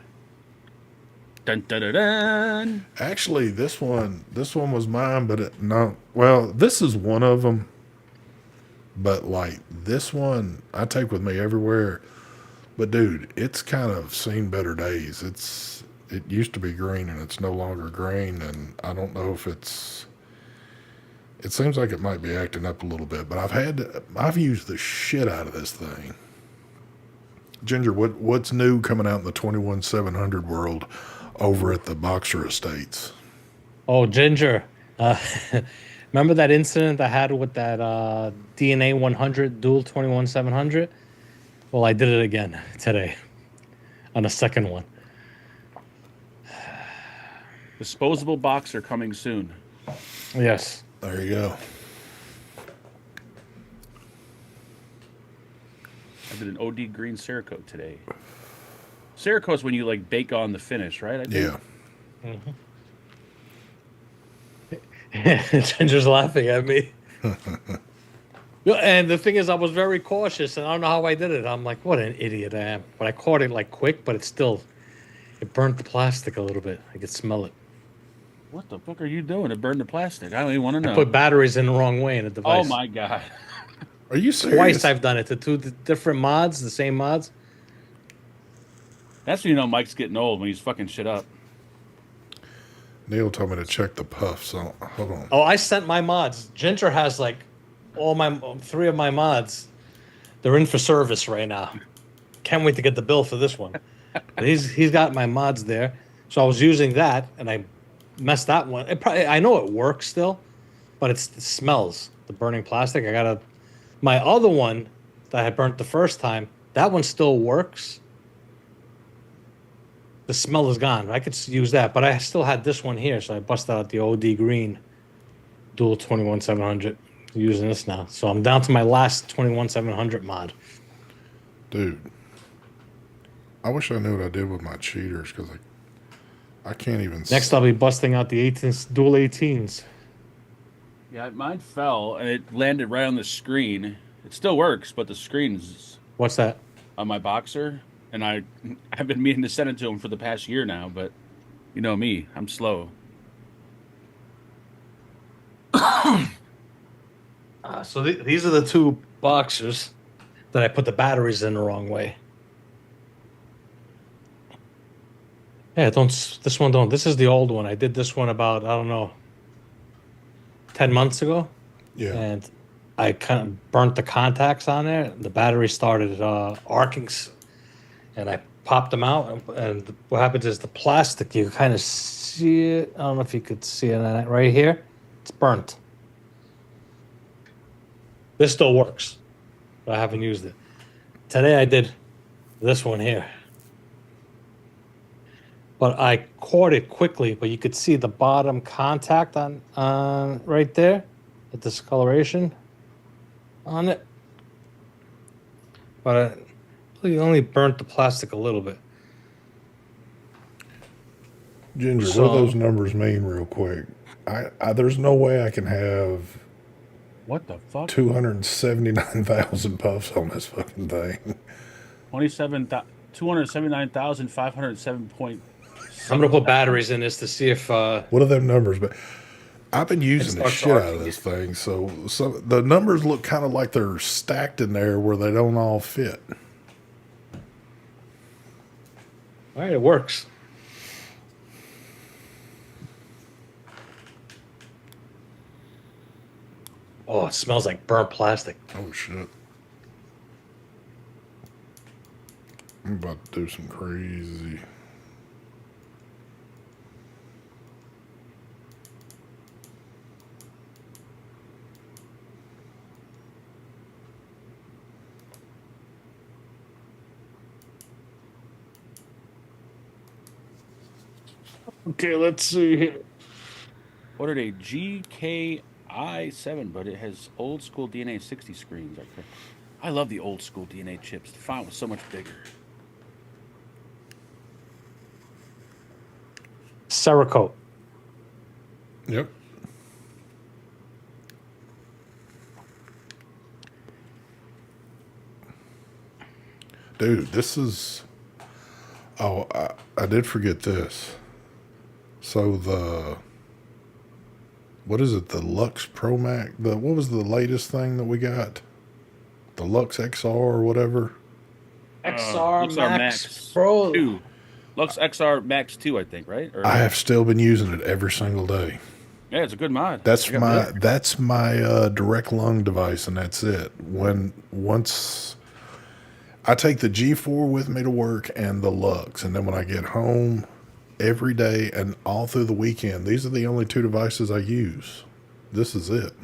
Dun, dun, dun, dun. Actually, this one was mine, but no. Well, this is one of them. But like this one, I take with me everywhere. But dude, it's kind of seen better days. It used to be green and it's no longer green, and I don't know if it's. It seems like it might be acting up a little bit, but I've used the shit out of this thing. Ginger, what's new coming out in the 21700 world over at the Boxer Estates? Oh, Ginger. Remember that incident I had with that DNA 100 dual 21700? Well, I did it again today on a second one. Disposable boxer coming soon. Yes. There you go. I did an OD green Cerakote today. Cerakote is when you like bake on the finish, right? I think. Yeah. Ginger's laughing at me. Yeah, and the thing is, I was very cautious, and I don't know how I did it. I'm like, what an idiot I am. But I caught it like quick, but it burnt the plastic a little bit. I could smell it. What the fuck are you doing to burn the plastic? I don't even want to know. I put batteries in the wrong way in the device. Oh my god. Are you serious? Twice I've done it to two different mods, the same mods. That's when you know Mike's getting old, when he's fucking shit up. Neil told me to check the puff, so hold on. Oh, I sent my mods. Ginger has like three of my mods. They're in for service right now. Can't wait to get the bill for this one. But he's got my mods there, so I was using that, and I messed that one. I know it works still, but it smells the burning plastic. My other one that I burnt the first time. That one still works. The smell is gone. I could use that, but I still had this one here, so I busted out the OD green dual 21700. Using this now, so I'm down to my last 21700 mod. Dude, I wish I knew what I did with my cheaters, because I can't even. Next, I'll be busting out the 18s, dual 18s. Yeah, mine fell and it landed right on the screen. It still works, but the screen's What's that? on my boxer, and I've been meaning to send it to him for the past year now, but you know me, I'm slow. So these are the two boxers that I put the batteries in the wrong way. Yeah, this one don't. This is the old one. I did this one about, I don't know, 10 months ago. Yeah. And I kind of burnt the contacts on there. The battery started arcing, and I popped them out. And what happens is the plastic, you kind of see it. I don't know if you could see it right here. It's burnt. This still works, but I haven't used it. Today I did this one here. But I caught it quickly, but you could see the bottom contact on right there, the discoloration on it. But it only burnt the plastic a little bit. Ginger, So- what do those numbers mean, real quick? There's no way I can have What the fuck? 279,000 puffs on this fucking thing. 279,507 point. I'm gonna put batteries in this to see if What are them numbers? But I've been using the starts shit out of arcing this thing, so the numbers look kind of like they're stacked in there where they don't all fit. all right, it works. Oh, it smells like burnt plastic. Oh shit! I'm about to do some crazy. Okay, let's see here. What are they? GKI7, but it has old school DNA 60 screens. Okay. I love the old school DNA chips. The font was so much bigger. Cerakote. Yep. Dude, this is. Oh, I did forget this. So what is it? The Lux Pro Max. What was the latest thing that we got? The Lux XR or whatever. XR Lux Max Pro. 2. Lux XR Max 2, I think, right? Or, I have still been using it every single day. yeah, it's a good mod. That's I got my that. that's my direct lung device, and that's it. Once I take the G4 with me to work and the Lux, and then when I get home every day and all through the weekend, these are the only two devices I use. This is it.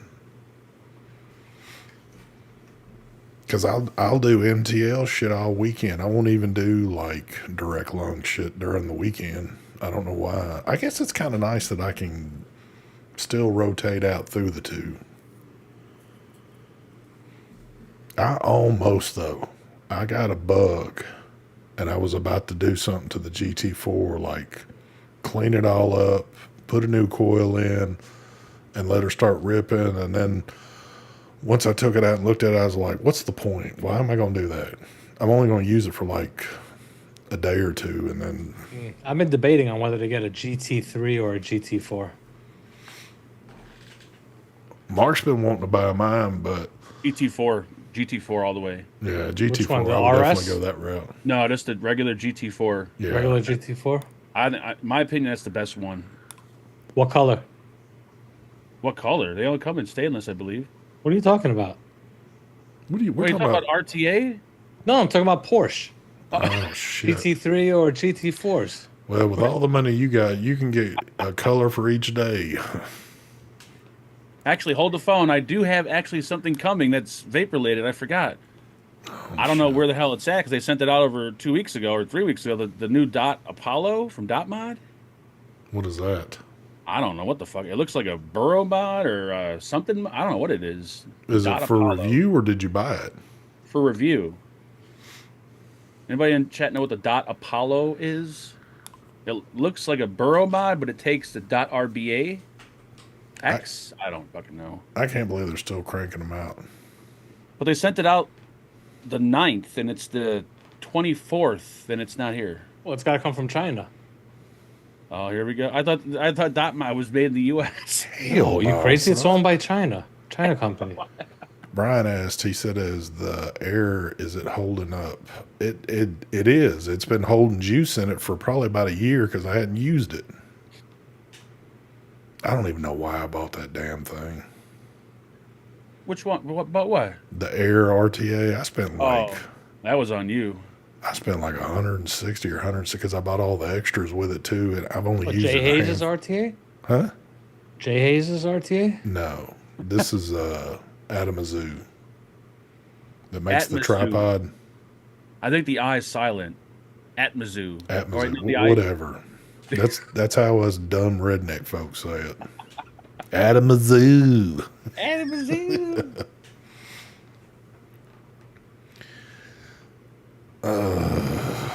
Because I'll do MTL shit all weekend. I won't even do like direct lung shit during the weekend. I don't know why. I guess it's kind of nice that I can still rotate out through the two. I almost, though. I got a bug, and I was about to do something to the GT4, like clean it all up, put a new coil in, and let her start ripping. And then once I took it out and looked at it, I was like, what's the point? Why am I going to do that? I'm only going to use it for like a day or two, and then I've been debating on whether to get a GT3 or a GT4. Mark's been wanting to buy mine, but GT4 all the way. yeah, GT4, one, the I would RS? definitely go that route. No, just the regular GT4. Yeah. Regular GT4. My opinion, that's the best one. What color? What color? They only come in stainless, I believe. What are you talking about? What are you, Are we're you talking talking about? about RTA? No, I'm talking about Porsche. Oh, shit. GT3 or GT4s. Well, with all the money you got, you can get a color for each day. Actually, hold the phone. I do have actually something coming that's vape related. I forgot. I don't know where the hell it's at because they sent it out over 2 weeks ago or 3 weeks ago. The new Dot Apollo from Dot Mod. What is that? I don't know what the fuck. It looks like a burrow mod or something. I don't know what it is. Is Dot it for Apollo. review or did you buy it? For review. Anybody in chat know what the Dot Apollo is? It looks like a burrow mod, but it takes the Dot RBA X. I don't fucking know. I can't believe they're still cranking them out. But they sent it out the 9th, and it's the 24th, and it's not here. Well, it's got to come from China. Oh, here we go. I thought Dot Mod was made in the U.S. Oh, you no, crazy? It's son. owned by China. China company. Brian asked, he said, is the air, is it holding up? It is. It's been holding juice in it for probably about a year because I hadn't used it. I don't even know why I bought that damn thing. Which one? What? The Air RTA, I spent like That was on you. I spent like 160 or 160 because I bought all the extras with it too, and I've only What, used Jay it. Hayes' RTA? Huh? Jay Hayes' RTA? No, this is Adam Azu. that makes the Atmosphere. tripod. I think the I is silent. At Mizzou. Or Atmosphere, the I. whatever. That's how us dumb redneck folks say it. Adam Mizzou. At Mizzou.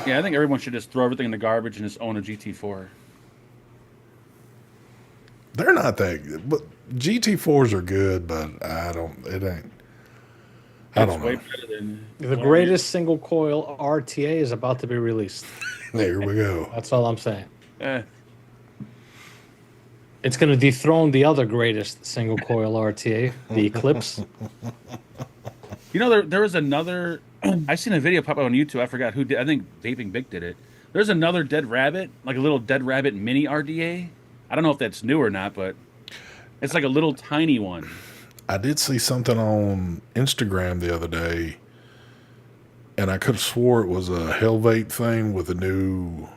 Yeah, I think everyone should just throw everything in the garbage and just own a GT4. They're not that good. But GT4s are good, but it ain't. I don't Way know. better than The greatest single coil RTA is about to be released. There we go. That's all I'm saying. Eh. It's going to dethrone the other greatest single coil RTA, the Eclipse. You know, there was another. I seen a video pop up on YouTube. I forgot who did. I think Vaping Big did it. There's another Dead Rabbit, like a little Dead Rabbit mini RDA. I don't know if that's new or not, but it's like a little tiny one. I did see something on Instagram the other day, and I could have swore it was a Hell Vape thing with a new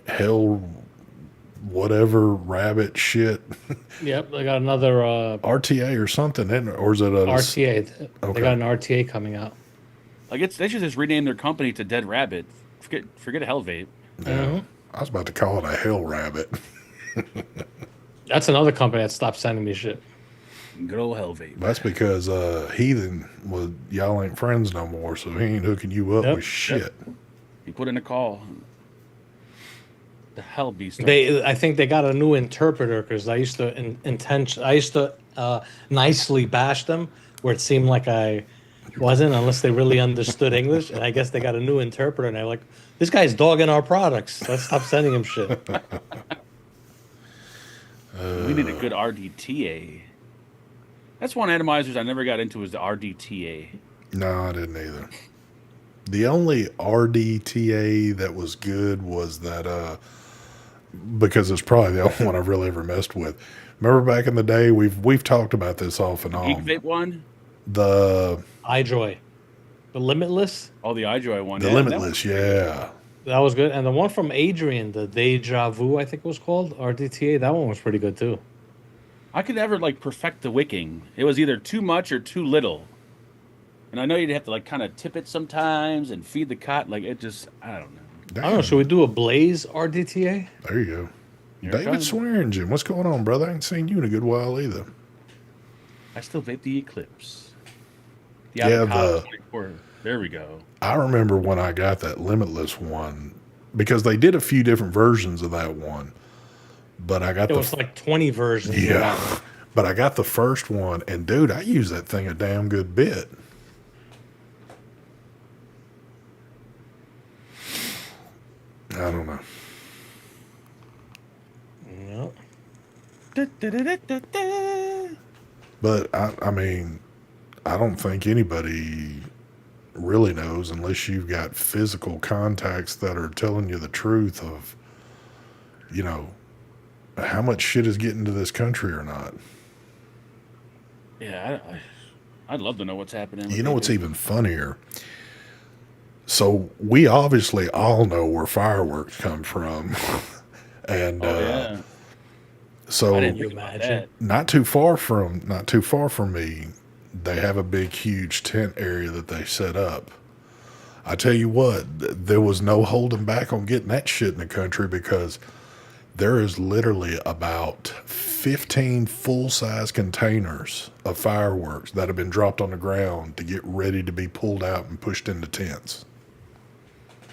Hell whatever rabbit shit Yep, they got another RTA or something, isn't it? Or is it a RTA. They Okay. got an RTA coming out. Like they should just rename their company to Dead Rabbit. Forget Hell Vape. Yeah. I was about to call it a Hell Rabbit. That's another company that stopped sending me shit. Good old Hell Vape. That's because Heathen was y'all ain't friends no more, so he ain't hooking you up Yep. with shit. He put in a call. The Hell Beast. I think they got a new interpreter because I used to nicely bash them where it seemed like I wasn't unless they really understood English. And I guess they got a new interpreter and they're like, this guy's dogging our products. Let's stop sending him shit. We need a good RDTA. That's one atomizers I never got into was the RDTA. No, I didn't either. The only RDTA that was good was that because it's probably the only one I've really ever messed with. Remember back in the day, we've talked about this off and Geek on. Vape one? The iJoy. The Limitless. Oh, the iJoy one. the Yeah, Limitless, yeah. That was good. And the one from Adrian, the Deja Vu, I think it was called, RDTA, that one was pretty good too. I could never like perfect the wicking. It was either too much or too little. And I know you'd have to like kind of tip it sometimes and feed the cot. Like it just, I don't know. Damn. I don't know, should we do a Blaze RDTA? There you go. Here it David comes. Swearingen, what's going on, brother? I ain't seen you in a good while either. I still vape the Eclipse. The Yeah, avocado the- 24. There we go. I remember when I got that Limitless one because they did a few different versions of that one. But I got It was like 20 versions. Of that yeah, one. but I got the first one, and dude, I use that thing a damn good bit. I don't know. Yep. But I mean, I don't think anybody really knows unless you've got physical contacts that are telling you the truth of, how much shit is getting to this country or not. Yeah, I'd love to know what's happening. You know what's even funnier? So we obviously all know where fireworks come from. And Oh, yeah. so I didn't you think about imagine? that. not too far from me, they have a big huge tent area that they set up. I tell you what, there was no holding back on getting that shit in the country because there is literally about 15 full-size containers of fireworks that have been dropped on the ground to get ready to be pulled out and pushed into tents.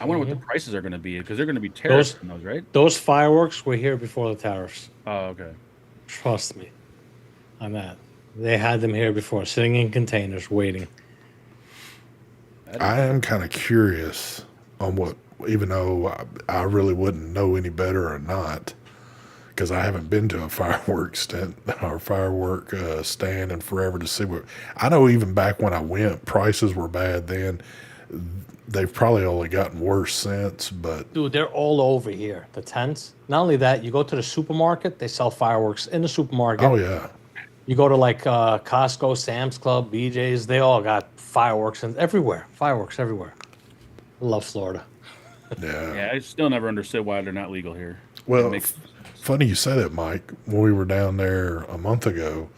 I wonder what the prices are going to be because they're going to be tariffs on those, right? Those fireworks were here before the tariffs. Oh, okay. Trust me on that. They had them here before, sitting in containers, waiting. I am kind of curious on what, even though I really wouldn't know any better or not, because I haven't been to a fireworks stand or firework stand in forever to see what. I know even back when I went, prices were bad then. They've probably only gotten worse since, but Dude, they're all over here, the tents. Not only that, you go to the supermarket, they sell fireworks in the supermarket. oh yeah, You go to like Costco, Sam's Club, BJ's, they all got fireworks and everywhere. Fireworks everywhere. I love Florida. yeah. Yeah, I still never understood why they're not legal here. Well, It makes- funny you say that, Mike. When we were down there a month ago,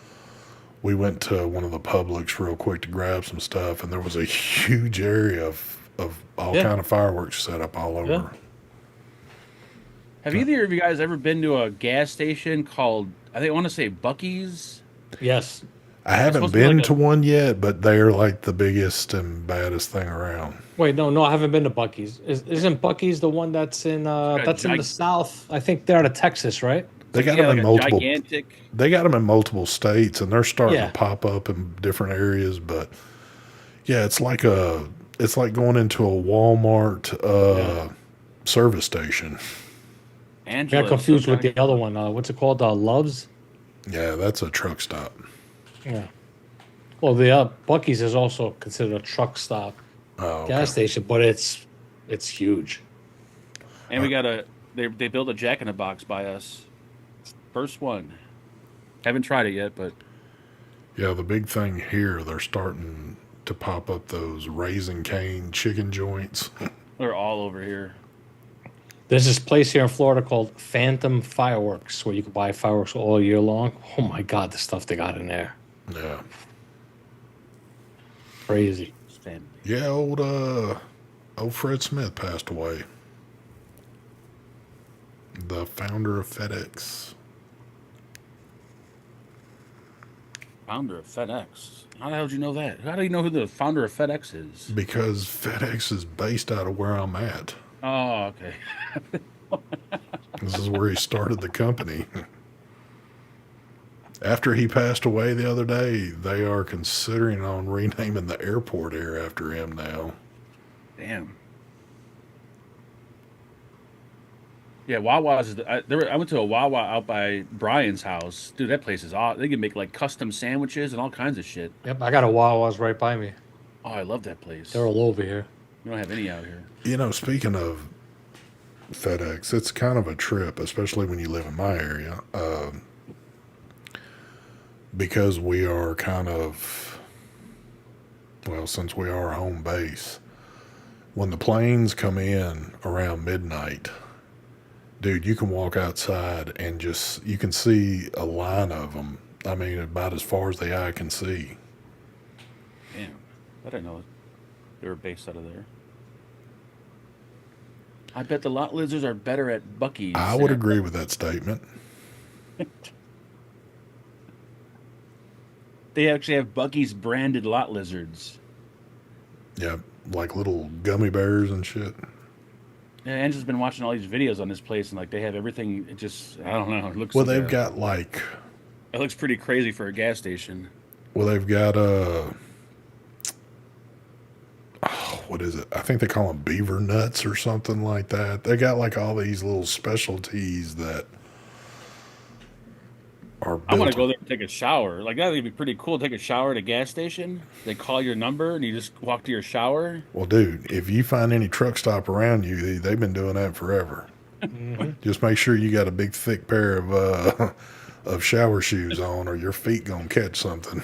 we went to one of the Publix real quick to grab some stuff, and there was a huge area of all Yeah. kind of fireworks set up all Yeah. over. Have either of you guys ever been to a gas station called, I want to say Bucky's? Yes. I haven't supposed to be been like to one yet, but they're like the biggest and baddest thing around. Wait, no, I haven't been to Bucky's. Isn't Bucky's the one that's in Like a that's in the South? I think they're out of Texas, right? They got Yeah, them like in a multiple. gigantic. They got them in multiple states, and they're starting Yeah. to pop up in different areas. But yeah, it's like going into a Walmart service station. I Angela, got confused so with the other one. What's it called? Loves. Yeah, that's a truck stop. Yeah. Well, the Bucky's is also considered a truck stop Oh, gas okay. station, but it's huge. And we got they built a Jack in the Box by us. First one. Haven't tried it yet, but Yeah, the big thing here, they're starting to pop up those Raising Cane chicken joints. they're all over here. There's this place here in Florida called Phantom Fireworks where you can buy fireworks all year long. Oh my God, the stuff they got in there. Yeah. Crazy. Stand. Yeah, old Fred Smith passed away. The founder of FedEx. Founder of FedEx. How the hell did you know that? How do you know who the founder of FedEx is? Because FedEx is based out of where I'm at. Oh, okay. This is where he started the company. After he passed away the other day, they are considering on renaming the airport here after him now. Damn. Yeah, Wawa's. I went to a Wawa out by Brian's house. Dude, that place is awesome. They can make like custom sandwiches and all kinds of shit. Yep, I got a Wawa's right by me. Oh, I love that place. They're all over here. We don't have any out here. You know, speaking of FedEx, it's kind of a trip, especially when you live in my area, because we are kind of, well, since we are home base, when the planes come in around midnight, dude, you can walk outside and just, you can see a line of them. I mean, about as far as the eye can see. Damn. I didn't know they were based out of there. I bet the lot lizards are better at Bucky's. I would agree with that statement. They actually have Bucky's branded lot lizards. Yeah, like little gummy bears and shit. Yeah, Angela's been watching all these videos on this place, and like they have everything. It just, I don't know. It looks. Well, like they've got like, It looks pretty crazy for a gas station. well, they've got what is it? I think they call them beaver nuts or something like that. They got like all these little specialties that are I want built. to go there and take a shower. Like that would be pretty cool. Take a shower at a gas station. They call your number, and you just walk to your shower. Well, dude, if you find any truck stop around you, they've been doing that forever. Just make sure you got a big, thick pair of of shower shoes on, or your feet gonna catch something.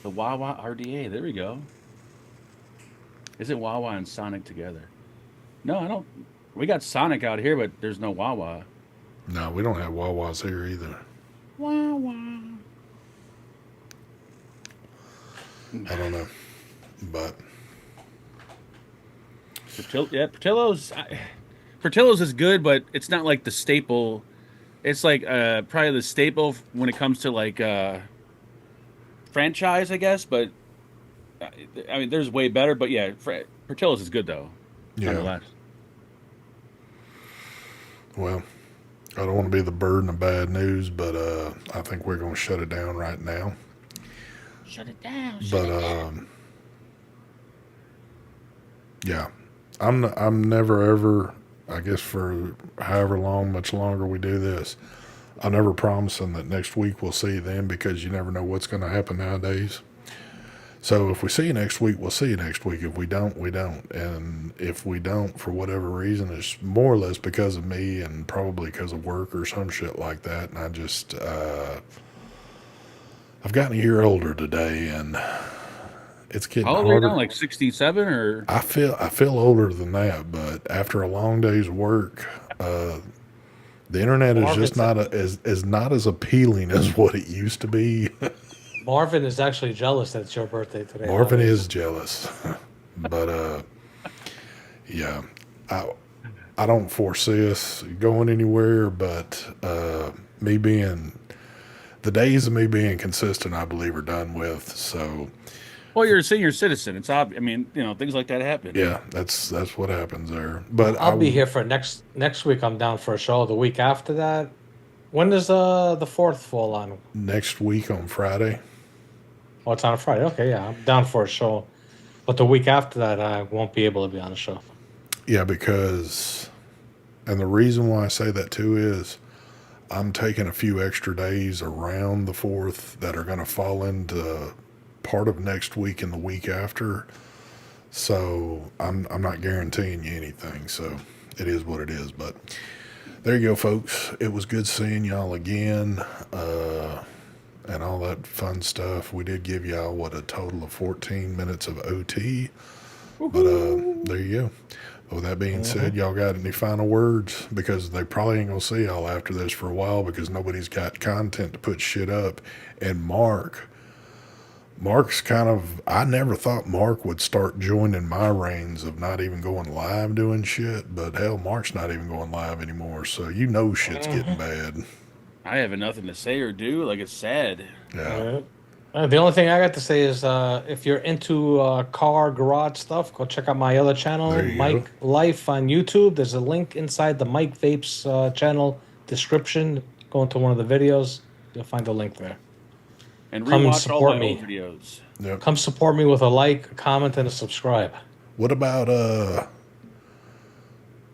The Wawa RDA. There we go. Is it Wawa and Sonic together? No, I don't. We got Sonic out here, but there's no Wawa. No, we don't have Wawas here either. Wawa. I don't know, but Portillo's is good, but it's not like the staple. It's like probably the staple when it comes to like franchise, I guess. But I mean, there's way better. But yeah, Portillo's is good though. yeah. Nonetheless. Well, I don't want to be the burden of bad news, but I think we're gonna shut it down right now. Shut it down. But yeah, I'm never ever. I guess for however long, much longer we do this, I'm never promising that next week we'll see you then, because you never know what's going to happen nowadays. So if we see you next week, we'll see you next week. If we don't, we don't. And if we don't, for whatever reason, it's more or less because of me and probably because of work or some shit like that. And I just, I've gotten a year older today, and it's getting How old are you harder. now? Like 67 or? I feel older than that, but after a long day's work, The internet is Marvin's just not not as appealing as what it used to be. Marvin is actually jealous that it's your birthday today. Marvin That is jealous, but yeah, I don't foresee us going anywhere. But me being the days of me being consistent, I believe, are done with. So Well, you're a senior citizen. It's obvious. I mean, things like that happen. yeah, that's what happens there. But I'll be here for next week. I'm down for a show. The week after that, when does the fourth fall on? next week on Friday. Oh, it's on a Friday. Okay, yeah, I'm down for a show. But the week after that, I won't be able to be on the show. Yeah, because, and the reason why I say that too is I'm taking a few extra days around the 4th that are going to fall into part of next week and the week after. So I'm not guaranteeing you anything. So it is what it is. But there you go, folks. It was good seeing y'all again. And all that fun stuff. We did give y'all a total of 14 minutes of OT. But there you go. With that being said, y'all got any final words? Because they probably ain't gonna see y'all after this for a while because nobody's got content to put shit up. And Mark's kind of, I never thought Mark would start joining my reigns of not even going live doing shit, but hell, Mark's not even going live anymore, so shit's getting bad. I have nothing to say or do. Like, it's sad. Yeah. The only thing I got to say is if you're into car garage stuff, go check out my other channel, There you Mike Life on YouTube. There's a link inside the Mike Vapes channel description. Go into one of the videos. You'll find the link there. And Come rewatch support all my me. old videos. Yep. Come support me with a like, a comment, and a subscribe. What about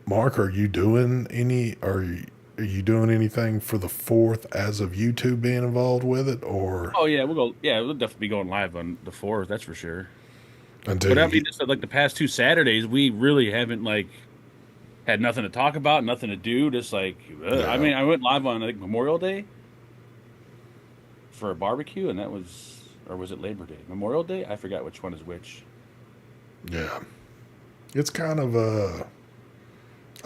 Mark, are you doing anything for the 4th as of YouTube being involved with it, or Oh yeah, we'll go. Yeah, we'll definitely be going live on the 4th. That's for sure. until But I you mean, just like the past 2 Saturdays, we really haven't had nothing to talk about, nothing to do. Just I mean, I went live on Memorial Day for a barbecue, and that was, or was it Labor Day? Memorial Day? I forgot which one is which. yeah, it's kind of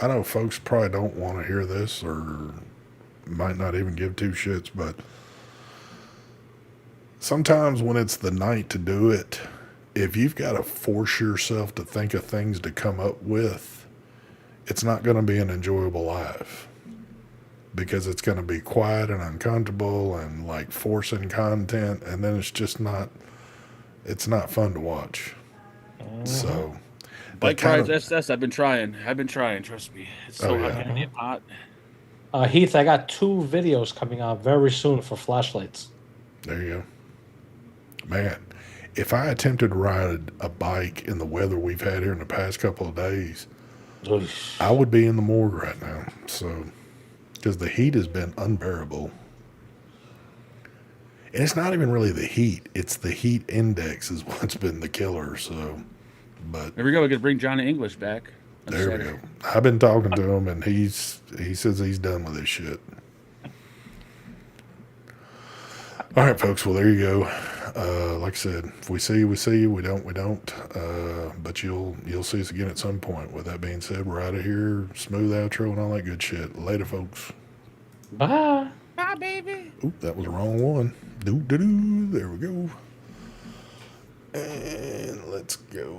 I know folks probably don't want to hear this or might not even give two shits, but sometimes when it's the night to do it, if you've got to force yourself to think of things to come up with, it's not going to be an enjoyable live because it's going to be quiet and uncomfortable and forcing content, and then it's not fun to watch. So Bike rides, SS. I've been trying. Trust me, it's so hot. Getting it hot. Heath, I got 2 videos coming out very soon for flashlights. There you go. Man, if I attempted to ride a bike in the weather we've had here in the past couple of days, I would be in the morgue right now. So, because the heat has been unbearable. And it's not even really the heat. It's the heat index is what's been the killer. So, but There we go. We could bring Johnny English back. there we go. I've been talking to him, and he says he's done with this shit. All right, folks. Well, there you go. Like I said, if we see you, we see you. We don't, we don't. But you'll see us again at some point. With that being said, we're out of here. Smooth outro and all that good shit. Later, folks. Bye. Bye, baby. Oop, that was the wrong one. Doo. There we go. And let's go.